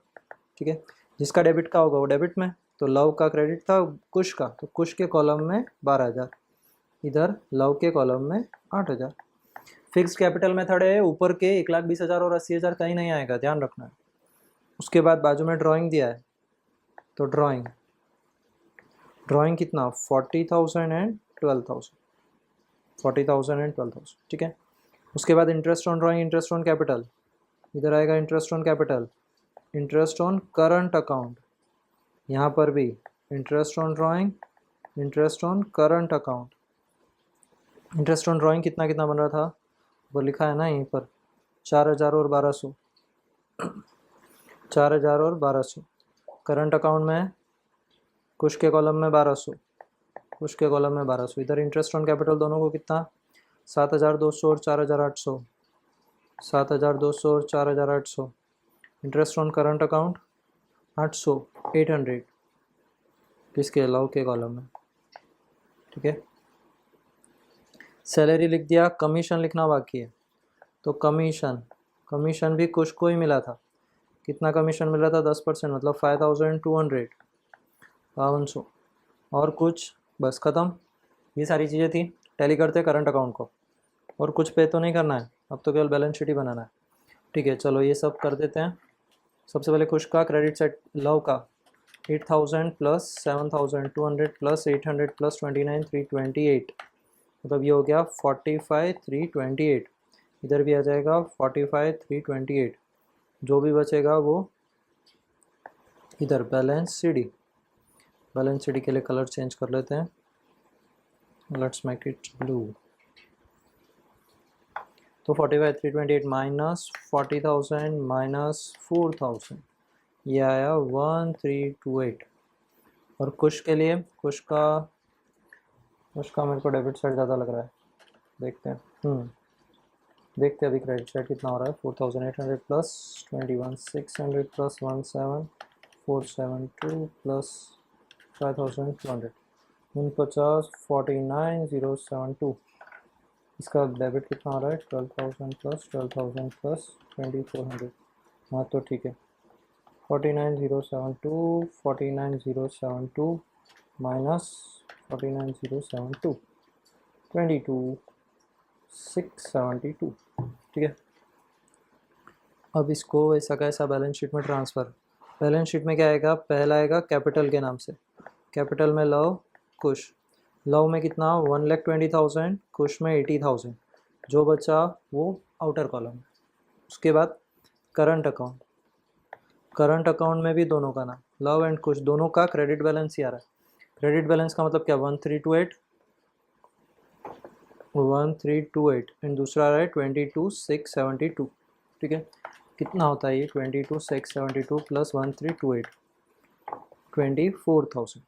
ठीक है, जिसका डेबिट का होगा वो डेबिट में, तो लव का क्रेडिट था कुश का, तो कुश के कॉलम में 12,000, इधर लव के कॉलम में 8,000। फिक्स्ड कैपिटल मेथड है, ऊपर के 1,20,000 और 80,000 कहीं नहीं आएगा, ध्यान रखना है। उसके बाद बाजू में ड्राइंग दिया है, तो ड्राइंग कितना 40,000 एंड 12,000, 40,000 एंड 12,000। ठीक है, उसके बाद interest on drawing, interest on capital, इधर आएगा interest on capital, interest on current account, यहाँ पर भी interest on drawing, interest on current account. Interest on drawing कितना कितना बन रहा था, वो लिखा है ना यहीं पर, 4,000 और 1,200, 4,000 और 1,200। करंट अकाउंट में कुछ के कॉलम में 1,200, कुछ के कॉलम में 1,200। इधर इंटरेस्ट ऑन कैपिटल दोनों को कितना 7,200 और 4,800, 7,200 और 4,800। इंटरेस्ट ऑन करंट अकाउंट 800, 800 किसके, लव के कॉलम में। ठीक है, सैलरी लिख दिया, कमीशन लिखना बाकी है। तो कमीशन, कमीशन भी कुछ को ही मिला था। कितना कमीशन मिला था? 10%, मतलब 5200, 5200। और कुछ? बस ख़त्म, ये सारी चीज़ें थी। टैली करते हैं करंट अकाउंट को, और कुछ पे तो नहीं करना है, अब तो केवल बैलेंस शीट ही बनाना है। ठीक है, चलो ये सब कर देते हैं। सबसे पहले कुछ का क्रेडिट सेट, लव का 8000 प्लस 7200 प्लस 800 प्लस 29328, मतलब ये हो गया 45328। इधर भी आ जाएगा 45328। जो भी बचेगा वो इधर balance C D. Balance C D के लिए कलर चेंज कर लेते हैं, लेट्स मेक इट ब्लू। तो 45328 माइनस 40,000 माइनस 4000, ये आया 1328। और कुछ के लिए, कुछ का मेरे को डेबिट साइड ज़्यादा लग रहा है, देखते हैं। देखते हैं अभी क्रेडिट साइड कितना हो रहा है। 4800 प्लस 21600 प्लस 17472 प्लस 5200, 49 49072। इसका डेबिट कितना हो रहा है? 12,000 प्लस 12,000 प्लस 2400। हाँ तो ठीक है, 49072 49072 माइनस 49072 22,672। ठीक है, अब इसको ऐसा का ऐसा बैलेंस शीट में ट्रांसफ़र। बैलेंस शीट में क्या आएगा? पहला आएगा कैपिटल के नाम से, कैपिटल में लव कुश। लव में कितना? 1,20,000, कुश में 80,000। जो बचा वो आउटर कॉलम। उसके बाद करंट अकाउंट, करंट अकाउंट में भी दोनों का नाम, लव एंड कुश, दोनों का क्रेडिट बैलेंस ही आ रहा है। क्रेडिट बैलेंस का मतलब क्या? 1328 एंड दूसरा आ रहा है 22,672। ठीक है, कितना होता है ये? 22,672 प्लस 1328, 24,000।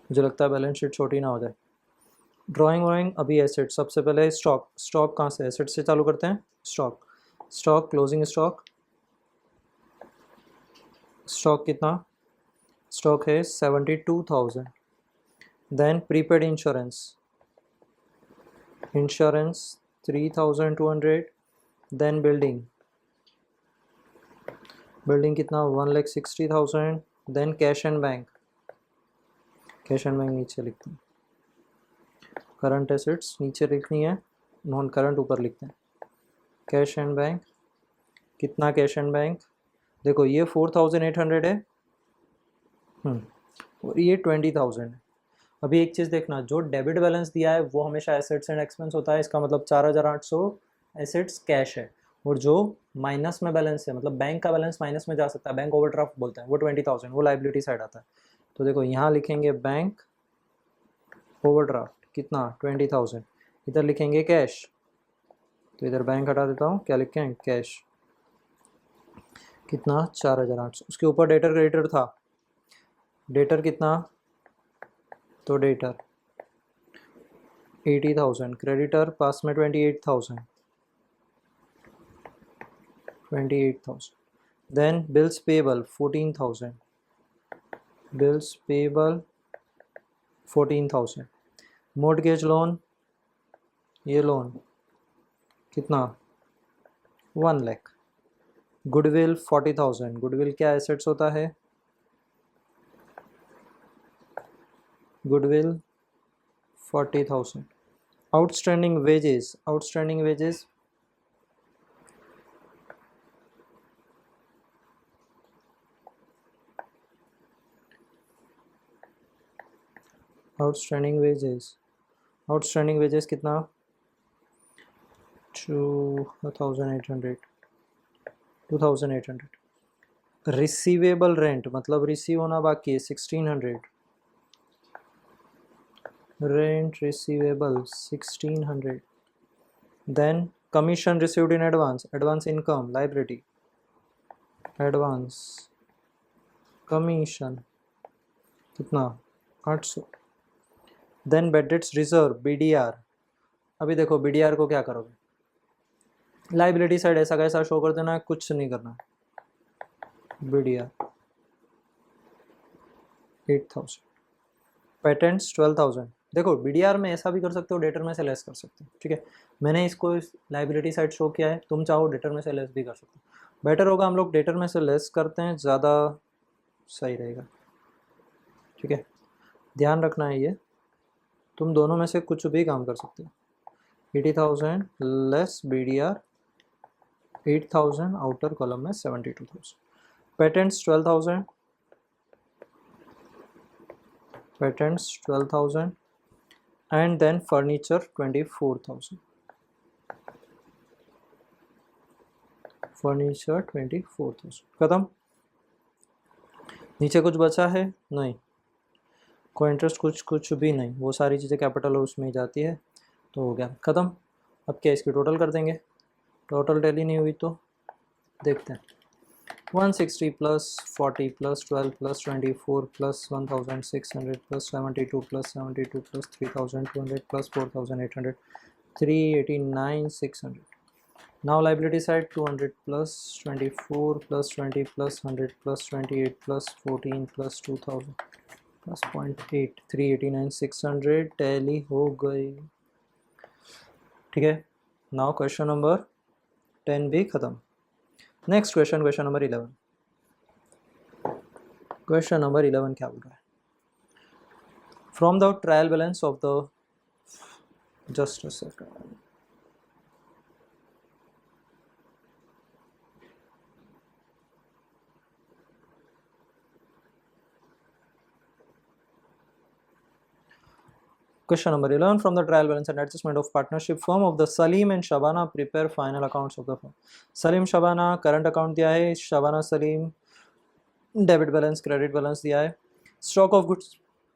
मुझे लगता है बैलेंस शीट छोटी ना हो जाए। ड्राइंग व्राइंग अभी एसेट, सबसे पहले स्टॉक। स्टॉक कहाँ से? एसेट से चालू करते हैं। Stock, stock closing stock, stock कितना? स्टॉक है 72,000। Then prepaid insurance, insurance 3,200। Then building, building कितना? 1,60,000। Then cash and bank, cash and bank नीचे लिखते हैं। करंट एसेट्स नीचे लिखनी है, नॉन करंट ऊपर लिखते हैं। कैश एंड बैंक, कितना कैश एंड बैंक? देखो ये 4,800 है, और ये 20,000 है। अभी एक चीज़ देखना, जो डेबिट बैलेंस दिया है वो हमेशा एसेट्स एंड एक्सपेंस होता है। इसका मतलब 4,800 एसेट्स कैश है, और जो माइनस में बैलेंस है, मतलब बैंक का बैलेंस माइनस में जा सकता है, बैंक ओवरड्राफ्ट बोलते हैं, वो 20,000, वो लाइबिलिटी साइड आता है। तो देखो यहाँ लिखेंगे बैंक ओवरड्राफ्ट कितना? 20,000। इधर लिखेंगे कैश, तो इधर बैंक हटा देता हूँ, क्या लिखें? कैश कितना? 4,800। उसके ऊपर डेटर क्रेडिटर था, डेटर कितना? तो डेटर 80,000, क्रेडिटर पास में 28,000, 28,000। Then bills payable 14,000, bills payable 14,000। Mortgage loan, ये लोन कितना? 1 लाख। गुडविल 40,000, गुडविल क्या एसेट्स होता है? Goodwill 40,000। Outstanding wages, outstanding wages outstanding wages, outstanding wages कितना? 2,800, 2,800। रिसीवेबल रेंट, मतलब रिसीव होना बाकी है, 1,600। Rent receivable 1,600। Then commission received in advance, advance income liability, advance commission कितना? 800। Then bad debts reserve BDR। अभी देखो BDR को क्या करोगे? लाइबिलिटी साइड ऐसा कैसा शो कर देना है, कुछ नहीं करना है। BDR 8,000। पेटेंट्स 12,000, देखो बीडीआर में ऐसा भी कर सकते हो, डेटर में से लेस कर सकते हो, ठीक है। मैंने इसको इस लाइबिलिटी साइड शो किया है, तुम चाहो डेटर में से लेस भी कर सकते हो। बेटर होगा हम लोग डेटर में से लेस करते हैं, ज़्यादा सही रहेगा, ठीक है। ध्यान रखना है ये, तुम दोनों में से कुछ भी काम कर सकते हो। 80,000 लेस BDR 8,000, आउटर कॉलम में 72,000। Patents 12,000, patents 12,000 and then furniture 24,000, furniture 24,000 खत्म। नीचे कुछ बचा है नहीं, कोई इंटरेस्ट कुछ भी नहीं, वो सारी चीज़ें कैपिटल और उसमें ही जाती है, तो हो गया ख़त्म। अब क्या इसकी टोटल कर देंगे, टोटल टैली नहीं हुई तो देखते हैं। 160 plus 40 plus 12 plus 24 plus 1,600 plus 72 plus 72 plus 3,200 plus 4,800, 389,600। Now liability side 200 plus 24 plus 20 plus 100 plus 28 plus 14 plus 2,000 plus 0.8, 389,600 tally हो गई, ठीक है। नाउ क्वेश्चन नंबर 10 भी खत्म। Next question, question number 11। Question number 11 क्या बोल रहा है, from the trial balance of the, just a second, Question number 11. From the trial balance and adjustment of partnership firm of the Salim and Shabana prepare final accounts of the firm. Salim Shabana current account दिया है, Shabana Salim debit balance credit balance दिया है। Stock of goods,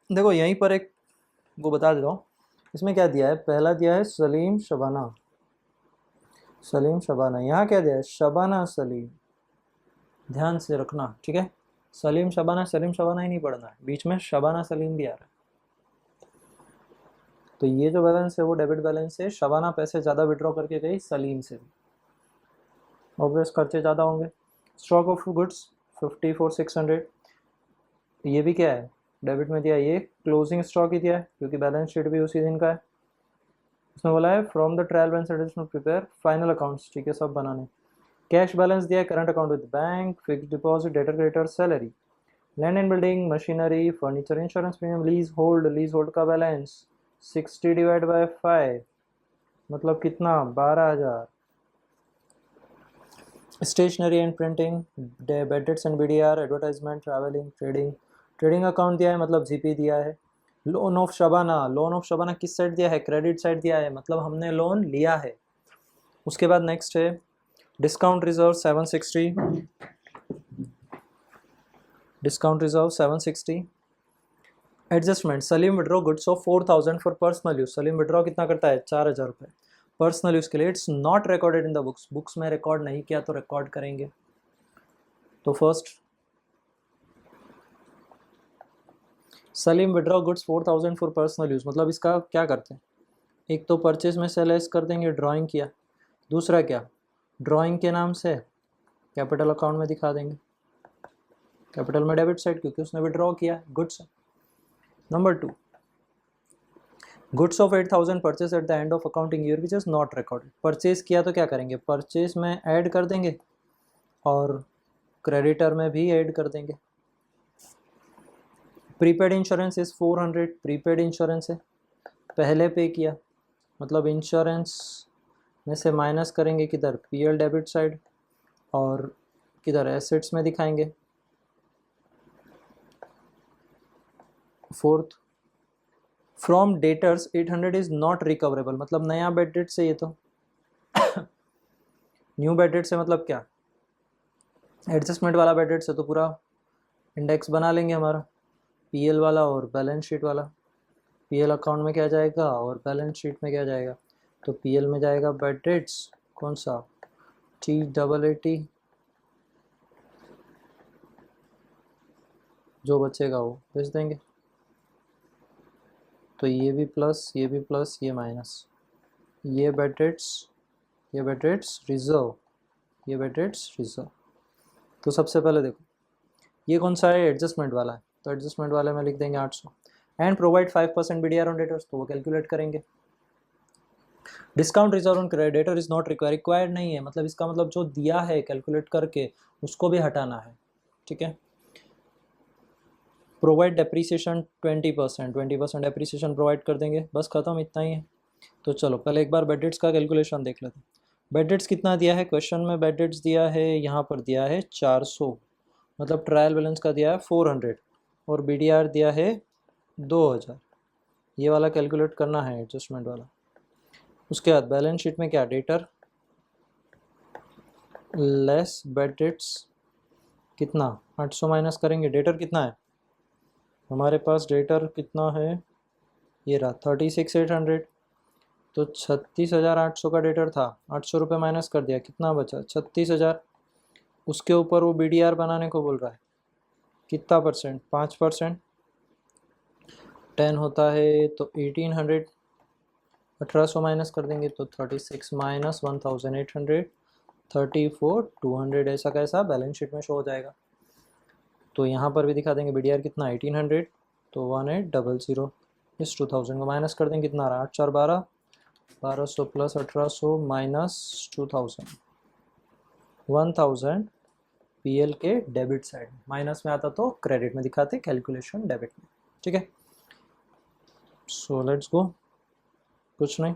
देखो यहीं पर एक वो बता देता हूँ, इसमें क्या दिया है, पहला दिया है सलीम शबाना, सलीम शबाना, यहाँ क्या दिया है शबाना सलीम, ध्यान से रखना, ठीक है। सलीम शबाना ही नहीं पढ़ना है, बीच में शबाना सलीम भी आ रहा है। तो ये जो बैलेंस है वो डेबिट बैलेंस है, शबाना पैसे ज़्यादा विड्रॉ करके गई सलीम से भी, ऑब्वियस खर्चे ज़्यादा होंगे। स्टॉक ऑफ गुड्स 54,600, ये भी क्या है डेबिट में दिया, ये क्लोजिंग स्टॉक ही दिया है क्योंकि बैलेंस शीट भी उसी दिन का है। इसमें बोला है from the trial balance adjustment prepare final accounts, ठीक है, सब बनाने। कैश बैलेंस दिया है, current account with bank, fix deposit, debtor creditor, salary, land and building, machinery, furniture, insurance premium, leasehold का बैलेंस 60 डिवाइड बाय 5 मतलब कितना 12,000। Stationery and printing, bad debts and BDR, advertisement, travelling, trading account दिया है मतलब GP दिया है। Loan of Shabana किस साइड दिया है, क्रेडिट साइड दिया है, मतलब हमने लोन लिया है। उसके बाद नेक्स्ट है discount reserve 760, discount reserve 760। Adjustment, Salim withdraw goods of 4,000 for personal use, Salim withdraw कितना करता है 4,000 रुपये पर्सनल यूज के लिए। It's not recorded in the books, books में रिकॉर्ड नहीं किया तो रिकॉर्ड करेंगे। तो first Salim withdraw goods 4,000 for personal use, मतलब इसका क्या करते हैं, एक तो परचेज में से लेस कर देंगे, ड्राइंग किया, दूसरा क्या ड्राइंग के नाम से कैपिटल अकाउंट में दिखा देंगे, कैपिटल में डेबिट साइड क्योंकि उसने विड्रॉ किया goods. Number 2, goods of 8,000 purchase eight the end of accounting year which is not recorded, purchase किया तो क्या करेंगे, परचेज में ऐड कर देंगे और क्रेडिटर में भी ऐड कर देंगे। Prepaid insurance is 400, prepaid insurance है, पहले पे किया, मतलब इंश्योरेंस में से माइनस करेंगे किधर, PL डेबिट साइड, और किधर एसेट्स में दिखाएंगे। Fourth, from debtors 800 is not recoverable, मतलब नया बेड डेट से, ये तो न्यू बेड डेट से मतलब क्या, एडजस्टमेंट वाला बेड डेट से तो पूरा इंडेक्स बना लेंगे हमारा, PL वाला और बैलेंस शीट वाला, PL अकाउंट में क्या जाएगा और बैलेंस शीट में क्या जाएगा, तो PL में जाएगा बेड डेट्स कौन सा T88, जो बचेगा वो भेज देंगे। तो ये भी प्लस, ये भी प्लस, ये माइनस, ये बेड डेट्स, ये बेड डेट्स रिजर्व, ये बेड डेट्स रिजर्व। तो सबसे पहले देखो ये कौन सा है, एडजस्टमेंट वाला है, तो एडजस्टमेंट वाले में लिख देंगे 800। And provide 5% BDR on debtors, तो वो कैलकुलेट करेंगे। Discount reserve on creditor is not required नहीं है, मतलब इसका मतलब जो दिया है कैलकुलेट करके उसको भी हटाना है, ठीक है। प्रोवाइड डेप्रीसिएशन 20% डेप्रीसिएशन प्रोवाइड कर देंगे, बस खत्म, इतना ही है। तो चलो पहले एक बार बेड डेट्स का कैलकुलेशन देख लेते हैं। बेड डेट्स कितना दिया है क्वेश्चन में, बेड डेट्स दिया है यहाँ पर दिया है 400, मतलब ट्रायल बैलेंस का दिया है 400 और BDR दिया है 2000, ये वाला कैलकुलेट करना है एडजस्टमेंट वाला। उसके बाद बैलेंस शीट में क्या, डेटर लेस बेड डेट्स कितना 800 माइनस करेंगे, डेटर कितना है हमारे पास, डेटर कितना है ये रहा 36,800, तो 36,800 का डेटर था, 800 रुपये माइनस कर दिया, कितना बचा 36,000। उसके ऊपर वो BDR बनाने को बोल रहा है, कितना परसेंट, 5%, 10 होता है तो 1800, 1800 माइनस कर देंगे तो 36 माइनस 1800, 34,200, ऐसा कैसा बैलेंस शीट में शो हो जाएगा। तो यहाँ पर भी दिखा देंगे BDR कितना 1800, तो 1800 इस 2000 को माइनस कर देंगे, कितना रहा 8 4 12, 1200 प्लस 1800 माइनस 2000, 1000 PL के डेबिट साइड में, माइनस में आता तो क्रेडिट में दिखाते, कैलकुलेशन डेबिट में, ठीक है। सो लेट्स गो, कुछ नहीं,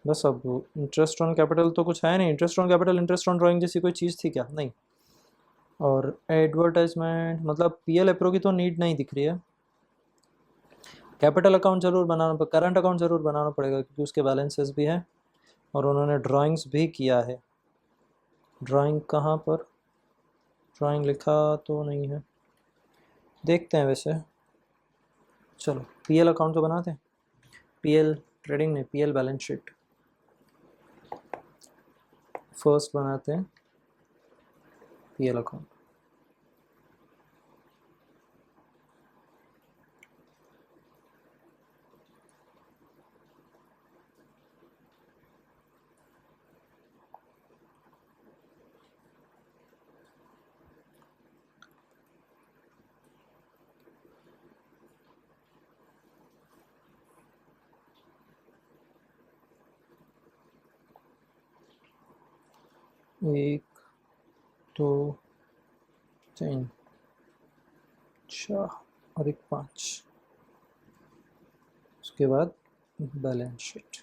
बस अब इंटरेस्ट ऑन कैपिटल तो कुछ है नहीं, interest on capital interest on drawing जैसी कोई चीज़ थी क्या, नहीं। और एडवर्टाइजमेंट मतलब PL अप्रो की तो नीड नहीं दिख रही है। कैपिटल अकाउंट जरूर बनाना, करंट अकाउंट जरूर बनाना पड़ेगा क्योंकि उसके बैलेंसेस भी हैं और उन्होंने ड्राइंग्स भी किया है। ड्राइंग कहाँ पर, ड्राइंग लिखा तो नहीं है, देखते हैं वैसे। चलो PL अकाउंट तो बनाते हैं, PL ट्रेडिंग में PL बैलेंस शीट फर्स्ट बनाते हैं, PL अकाउंट। एक दो तीन चार और एक 5, उसके बाद बैलेंस शीट।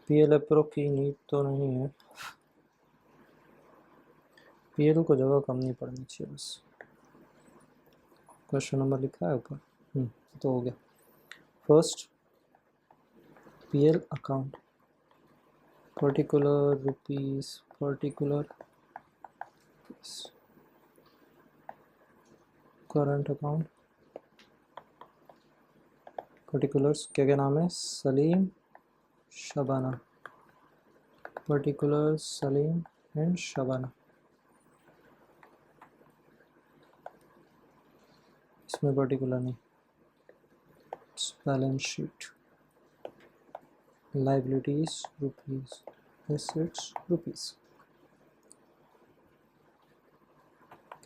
PL अप्रो की नीड तो नहीं है, PL को जगह कम नहीं पड़नी चाहिए, बस क्वेश्चन नंबर लिखा है ऊपर, तो हो गया। First PL account particular rupees, particular current account, particulars क्या क्या नाम है, सलीम शबाना, पर्टिकुलर सलीम एंड शबाना, इसमें पर्टिकुलर नहीं, balance sheet liabilities rupees, assets rupees,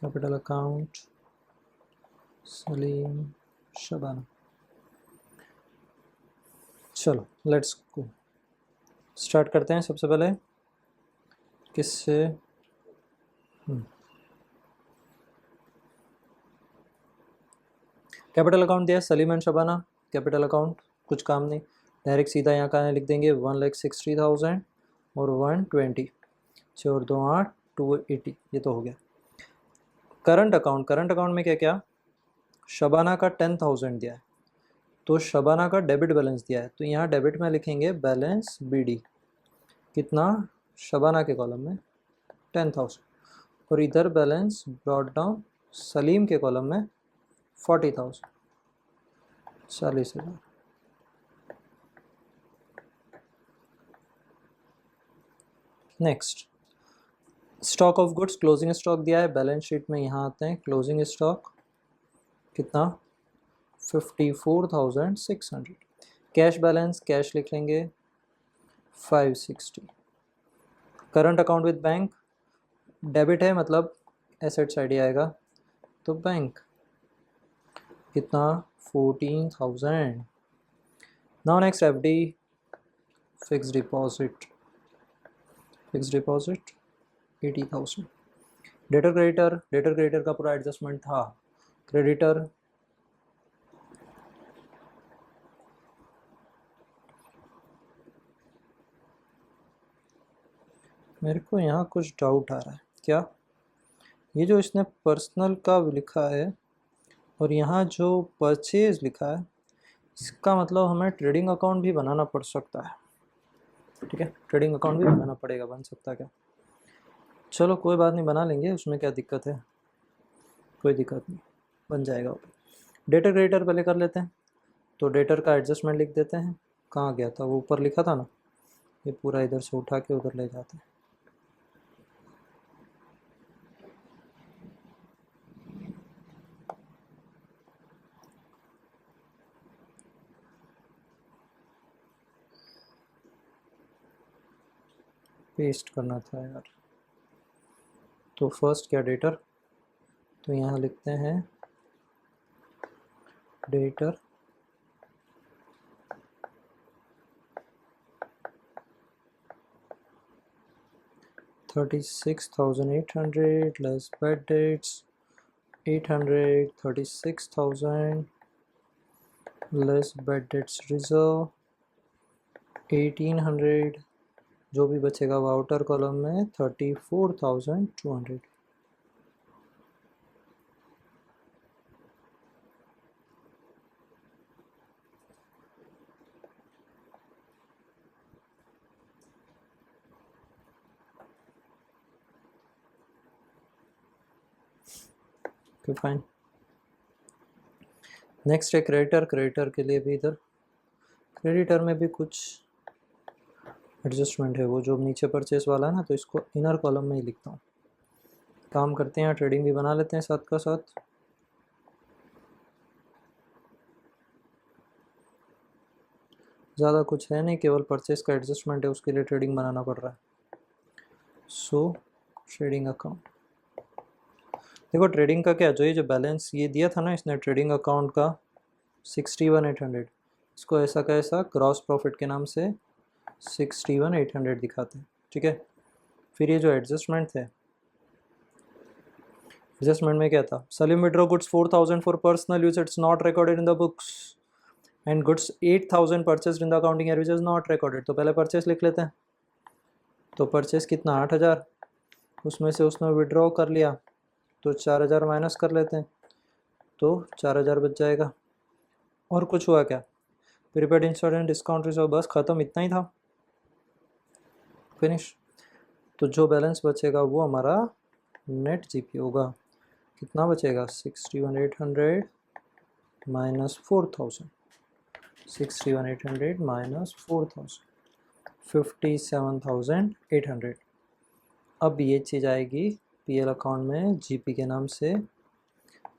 capital account Salim Shabana. चलो लेट्स गो, स्टार्ट करते हैं। सबसे पहले किससे, कैपिटल अकाउंट दिया है Salim and Shabana, capital account कुछ काम नहीं, डायरेक्ट सीधा यहाँ का लिख देंगे 1,60,000 और 120, 4 2 8 280, ये तो हो गया। करंट अकाउंट, करंट अकाउंट में क्या क्या, शबाना का 10,000 दिया है, तो शबाना का डेबिट बैलेंस दिया है, तो यहाँ डेबिट में लिखेंगे बैलेंस BD, कितना शबाना के कॉलम में 10,000, और इधर बैलेंस ब्रॉट डाउन सलीम के कॉलम में 40,000, 40,000। Next stock of goods, closing stock दिया है बैलेंस शीट में, यहाँ आते हैं क्लोजिंग स्टॉक कितना 54,600। कैश बैलेंस, कैश लिख लेंगे 560। Current account with bank, debit है मतलब एसेट साइड ही आएगा, तो बैंक कितना 14,000। Now next FD, fix deposit, fix deposit 80,000। Debtor creditor, debtor creditor का पूरा एडजस्टमेंट था। क्रेडिटर मेरे को यहाँ कुछ डाउट आ रहा है, क्या ये जो इसने पर्सनल का लिखा है और यहाँ जो परचेज लिखा है, इसका मतलब हमें ट्रेडिंग अकाउंट भी बनाना पड़ सकता है। ठीक है, ट्रेडिंग अकाउंट भी बनाना पड़ेगा, बन सकता है क्या? चलो कोई बात नहीं, बना लेंगे, उसमें क्या दिक्कत है, कोई दिक्कत नहीं, बन जाएगा। डेटर क्रेडिटर पहले कर लेते हैं, तो डेटर का एडजस्टमेंट लिख देते हैं। कहाँ गया था वो, ऊपर लिखा था ना, ये पूरा इधर से उठा के उधर ले जाते हैं। पेस्ट करना था यार। तो फर्स्ट क्या, डेटर, तो यहाँ लिखते हैं debtor $36,800 less bad debts 800, 36,000 less bad debts reserve 1800, जो भी बचेगा वो आउटर कॉलम में 34,200। फाइन। नेक्स्ट है क्रेडिटर, क्रेडिटर के लिए भी इधर क्रेडिटर में भी कुछ एडजस्टमेंट है, वो जो नीचे परचेस वाला है ना, तो इसको इनर कॉलम में ही लिखता हूँ। काम करते हैं, ट्रेडिंग भी बना लेते हैं साथ का साथ। ज़्यादा कुछ है नहीं, केवल परचेस का एडजस्टमेंट है, उसके लिए ट्रेडिंग बनाना पड़ रहा है। सो ट्रेडिंग अकाउंट, देखो ट्रेडिंग का क्या, जो बैलेंस ये दिया था ना इसने ट्रेडिंग अकाउंट का 61,800, इसको ऐसा का ऐसा क्रॉस प्रॉफिट के नाम से 61,800 दिखाते हैं। ठीक है, फिर ये जो एडजस्टमेंट थे, एडजस्टमेंट में क्या था, Salim withdraw goods 4,000 for personal use, it's not recorded in the books, and goods 8,000 purchased in the accounting year which is not recorded. तो पहले परचेस लिख लेते हैं, तो परचेस कितना 8,000, उसमें से उसने विड्रॉ कर लिया तो 4,000 माइनस कर लेते हैं, तो 4,000 बच जाएगा। और कुछ हुआ क्या, प्रीपेड इंश्योरेंस डिस्काउंट रिजर्व, बस ख़त्म, इतना ही था, फिनिश। तो जो बैलेंस बचेगा वो हमारा नेट जीपी होगा, कितना बचेगा 61,800 माइनस 4,000, 61,800 माइनस 4,000 57,800। अब ये चीज़ आएगी पीएल अकाउंट में जीपी के नाम से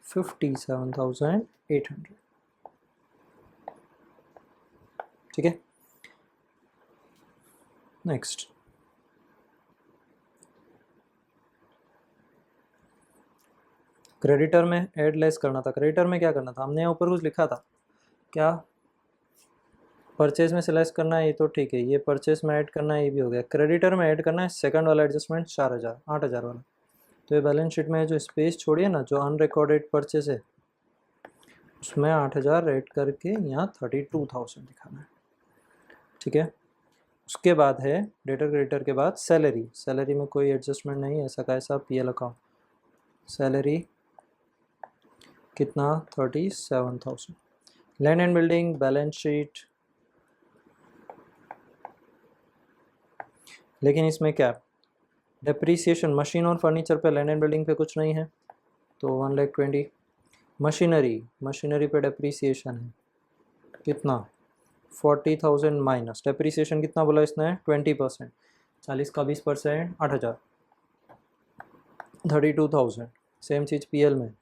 57,800। ठीक है, नेक्स्ट क्रेडिटर में ऐड लेस करना था। क्रेडिटर में क्या करना था, हमने यहाँ ऊपर कुछ लिखा था, क्या परचेज में सिलेक्ट करना है, ये तो ठीक है, ये परचेज में ऐड करना है, ये भी हो गया। क्रेडिटर में ऐड करना है सेकंड वाला एडजस्टमेंट 4,000 8,000 वाला, तो ये बैलेंस शीट में जो स्पेस छोड़िए ना, जो अनरिकॉर्डेड परचेज है उसमें 8,000 ऐड करके यहाँ 32,000 दिखाना है। ठीक है, उसके बाद है डेटर क्रेडिटर के बाद सैलरी, सैलरी में कोई एडजस्टमेंट नहीं, ऐसा का ऐसा पीएल अकाउंट, सैलरी कितना 37,000। Land and building balance sheet, लेकिन इसमें क्या, डेप्रीसिएशन मशीन और फर्नीचर पे, लैंड एंड बिल्डिंग पे कुछ नहीं है, तो 1,20,000। मशीनरी, मशीनरी पे डेप्रीसिएशन है कितना 40,000 माइनस, डेप्रीसिएशन कितना बोला इसने 20%, 40 का 20% 8,000 32,000। सेम चीज़ पीएल में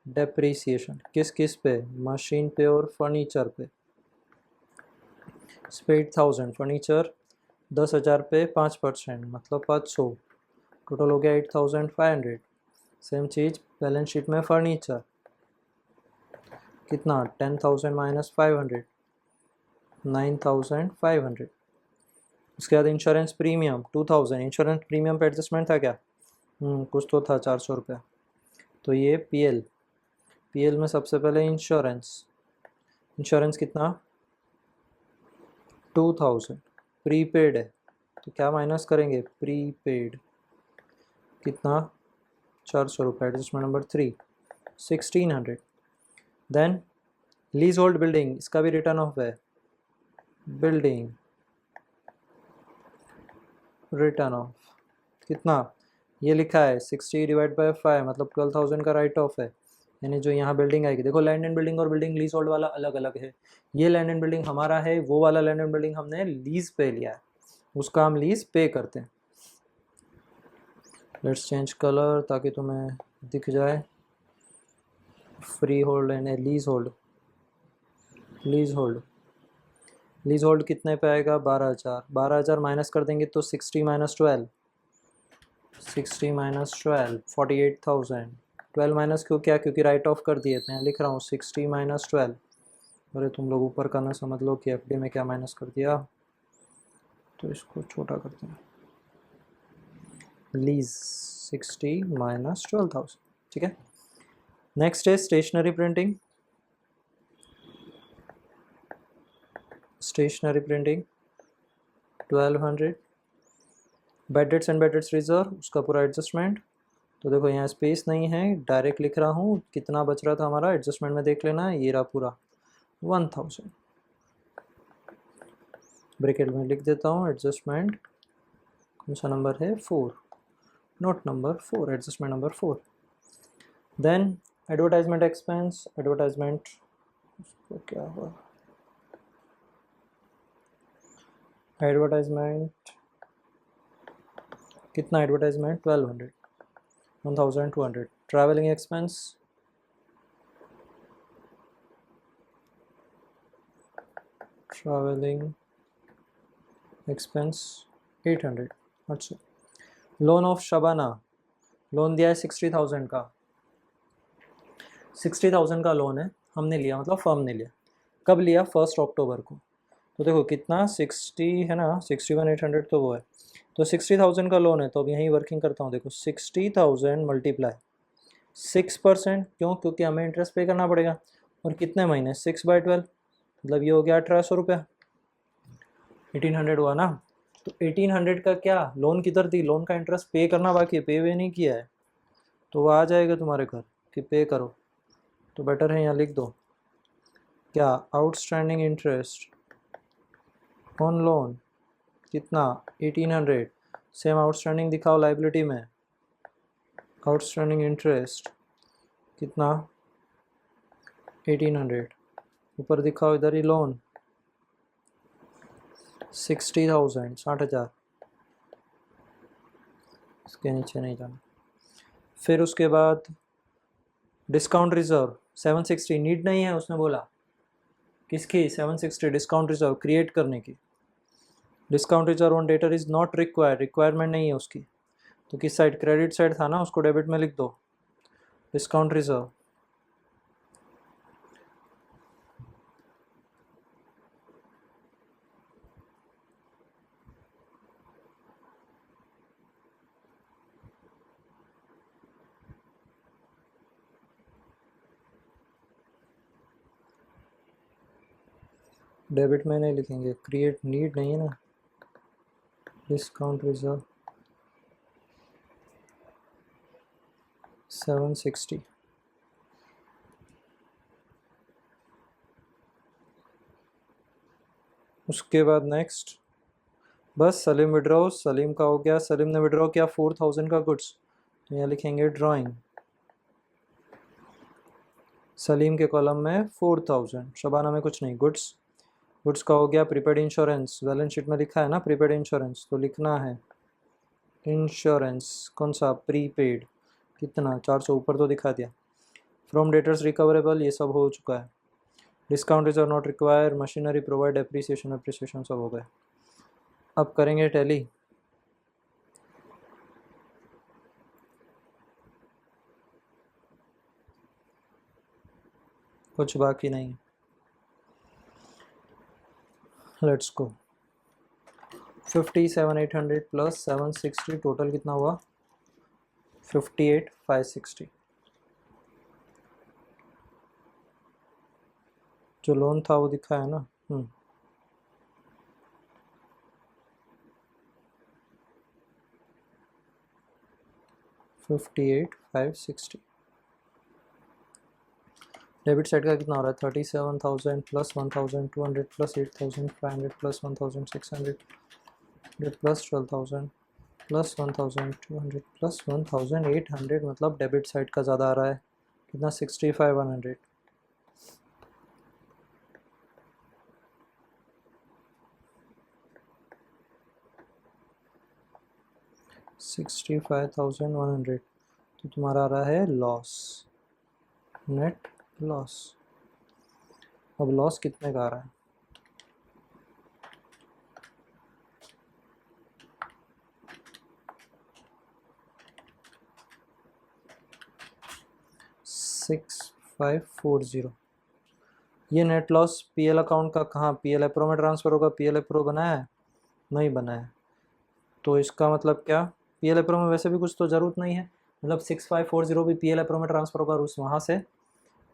डेप्रीसिएशन किस किस पे, मशीन पे और फर्नीचर पे। इस पे 8000, फर्नीचर 10,000 पे 5% मतलब 500, टोटल हो गया 8500। सेम चीज़ बैलेंस शीट में फर्नीचर कितना, 10,000 माइनस 500, 9,500। उसके बाद इंश्योरेंस प्रीमियम 2000, इंश्योरेंस प्रीमियम पे एडजस्टमेंट था क्या, कुछ तो था 400 रुपया। तो ये पीएल में सबसे पहले इंश्योरेंस कितना 2000, प्रीपेड है तो क्या माइनस करेंगे, प्रीपेड कितना 400 रुपये, adjustment number 3 1600। Then leasehold building, इसका भी रिटर्न ऑफ है, बिल्डिंग रिटर्न ऑफ कितना, ये लिखा है 60 डिवाइड बाय 5 मतलब 12,000 का राइट ऑफ है। यानी जो यहाँ बिल्डिंग आएगी, देखो लैंड एंड बिल्डिंग और बिल्डिंग लीज होल्ड वाला अलग अलग है। ये लैंड एंड बिल्डिंग हमारा है, वो वाला लैंड एंड बिल्डिंग हमने लीज पे लिया है, उसका हम लीज पे करते हैं। लेट्स चेंज कलर ताकि तुम्हें दिख जाए। Free hold and lease hold, lease hold कितने पे आएगा 12,000, 12,000 माइनस कर देंगे तो 60 माइनस 12, 60 माइनस 12 48,000। 12 माइनस क्यों, क्या क्योंकि राइट ऑफ कर दिए थे, लिख रहा हूँ 60 माइनस 12। अरे तुम लोग ऊपर का ना समझ लो कि एफडी में क्या माइनस कर दिया, तो इसको छोटा करते हैं। लीज 60 माइनस 12,000, ठीक है। नेक्स्ट है stationery printing, stationery printing 1200। Bad debts and bad debts reserve, उसका पूरा एडजस्टमेंट। तो देखो यहाँ स्पेस नहीं है, डायरेक्ट लिख रहा हूँ, कितना बच रहा था हमारा एडजस्टमेंट में देख लेना, ये रहा पूरा 1000। ब्रैकेट में लिख देता हूँ एडजस्टमेंट, कौन सा नंबर है 4, note number 4, adjustment number 4। Then advertisement expense, advertisement क्या हुआ, एडवर्टाइजमेंट कितना, advertisement 1200, 1200। Travelling expense, travelling expense 800। अच्छा, लोन ऑफ शबाना, लोन दिया है 60,000 का, 60,000 का लोन है, हमने लिया मतलब फर्म ने लिया। कब लिया, 1 अक्टूबर को। तो देखो कितना 60 है ना, 61,800 तो वो है, तो 60,000 का लोन है। तो अब यहीं वर्किंग करता हूँ, देखो 60,000 मल्टीप्लाई 6%, क्यों, क्योंकि हमें इंटरेस्ट पे करना पड़ेगा। और कितने महीने, 6/12 मतलब ये हो गया 1,800 रुपया, 1,800 हुआ ना। तो 1,800 का क्या, लोन किधर थी, लोन का इंटरेस्ट पे करना बाकी है, पे वे नहीं किया है, तो वो आ जाएगा तुम्हारे घर कि पे करो। तो बेटर है यहाँ लिख दो क्या, आउटस्टैंडिंग इंटरेस्ट ऑन लोन कितना 1,800। सेम आउटस्टैंडिंग दिखाओ लाइबिलिटी में, आउटस्टैंडिंग इंटरेस्ट कितना 1,800, ऊपर दिखाओ इधर ही लोन 60,000, 60,000, इसके नीचे नहीं जाना। फिर उसके बाद डिस्काउंट रिजर्व 760, नीड नहीं है उसने बोला, किसकी 760 डिस्काउंट रिजर्व क्रिएट करने की। Discount reserve on debtor is not required, requirement नहीं है उसकी, तो किस साइड, क्रेडिट साइड था ना, उसको डेबिट में लिख दो डिस्काउंट रिजर्व। डेबिट में नहीं लिखेंगे, क्रिएट नीड नहीं है ना, डिस्काउंट रिजर्व 760। उसके बाद नेक्स्ट बस सलीम विड्रॉ, सलीम का हो गया, सलीम ने विड्रॉ किया 4,000 का गुड्स, तो यहाँ लिखेंगे ड्राइंग, सलीम के कॉलम में 4,000, शबाना में कुछ नहीं, गुड्स, गुड्स का हो गया। प्रीपेड इंश्योरेंस, बैलेंस शीट में लिखा है ना प्रीपेड इंश्योरेंस, तो लिखना है इंश्योरेंस कौन सा, प्रीपेड कितना 400, ऊपर तो दिखा दिया। फ्रॉम डेटर्स रिकवरेबल ये सब हो चुका है। डिस्काउंट इज और not require, machinery provide, appreciation appreciation सब हो गए। अब करेंगे टैली। कुछ बाकी नहीं, लेट्स गो। 57,800 प्लस 760 टोटल कितना हुआ? 58,560। जो लोन था वो दिखा है ना। 58,560। डेबिट साइड का कितना हो रहा है? 37,000 plus 1,200 plus 8,500 plus 1,600 plus 12,000 plus 1,200 plus 1,800, मतलब डेबिट साइड का ज़्यादा आ रहा है। कितना? 65,100। 65,100 तो तुम्हारा आ रहा है लॉस, नेट लॉस। अब लॉस कितने का आ रहा है? $6,540। ये नेट लॉस पीएल अकाउंट का कहाँ? पीएल प्रो में ट्रांसफ़र होगा। पीएल प्रो बनाया है? नहीं बनाया है। तो इसका मतलब क्या? पीएल प्रो में वैसे भी कुछ तो ज़रूरत नहीं है, मतलब 6540 भी पीएल प्रो में ट्रांसफ़र होगा और उस वहाँ से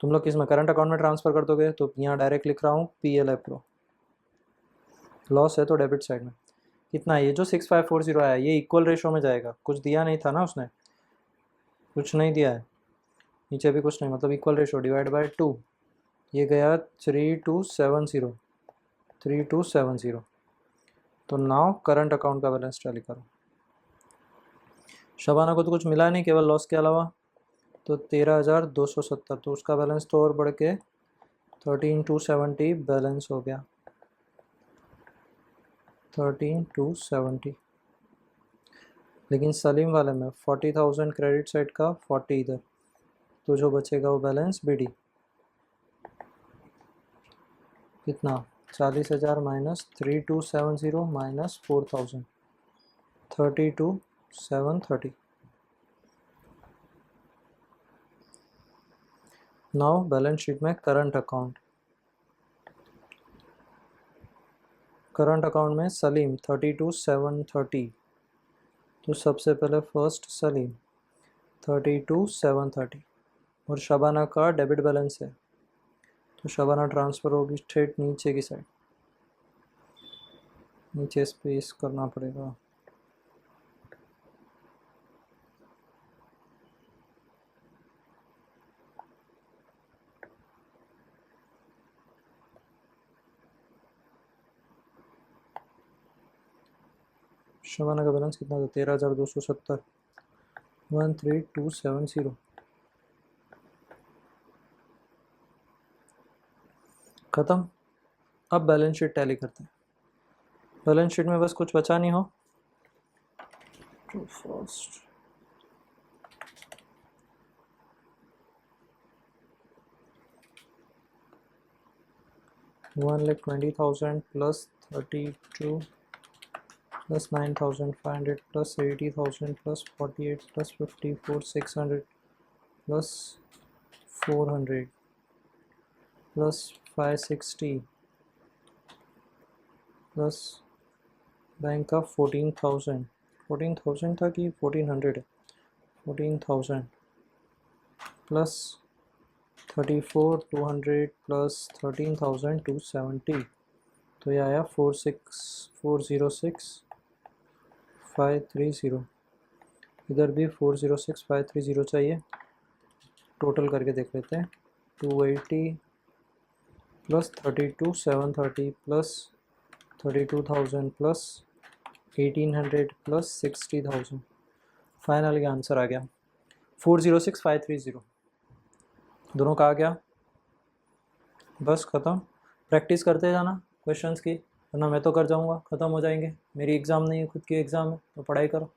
तुम लोग किस में? करंट अकाउंट में ट्रांसफ़र कर दोगे। तो यहाँ डायरेक्ट लिख रहा हूँ पीएल प्रो। लॉस है तो डेबिट साइड में कितना है? ये जो 6540 आया ये इक्वल रेशो में जाएगा। कुछ दिया नहीं था ना उसने, कुछ नहीं दिया है, नीचे भी कुछ नहीं, मतलब इक्वल रेशो डिवाइड बाय 2। ये गया 3270, 3270। तो नाउ करंट अकाउंट का बैलेंस टैली करो। शबाना को तो कुछ मिला नहीं केवल लॉस के अलावा, तो 13,270। तो उसका बैलेंस तो और बढ़ के 13,270 बैलेंस हो गया। 13,270। लेकिन सलीम वाले में 40,000 क्रेडिट साइड का, 40 इधर, तो जो बचेगा वो बैलेंस बीडी कितना? 40,000 minus 3270 minus 4,000, 32,730। Now balance sheet में करंट अकाउंट। करंट अकाउंट में सलीम 32,730। तो सबसे पहले फर्स्ट सलीम 32,730 और शबाना का डेबिट बैलेंस है, तो शबाना ट्रांसफ़र होगी स्ट्रेट नीचे की साइड, नीचे स्पेस करना पड़ेगा। शबाना का बैलेंस कितना था? 13,270, 13,270। ख़त्म। अब बैलेंस शीट टैली करते हैं। बैलेंस शीट में बस कुछ बचा नहीं हो तो first $1,20,000 plus 32 plus 9,500 plus 80,000 plus 48 plus 54 600 plus 400 plus 560 plus bank का 14,000 था कि 1,400 है? 14,000 प्लस 34,200 प्लस 13,270, तो ये आया 406,530। इधर भी 406,530 चाहिए। टोटल करके देख लेते हैं। 280 plus 32,730 plus 32,000 plus 1,800 plus 60,000। Finally answer आ गया 406,530। दोनों का आ गया। बस ख़त्म। प्रैक्टिस करते जाना क्वेश्चंस की, वरना मैं तो कर जाऊँगा, ख़त्म हो जाएंगे। मेरी एग्ज़ाम नहीं है, खुद की एग्ज़ाम है, तो पढ़ाई करो।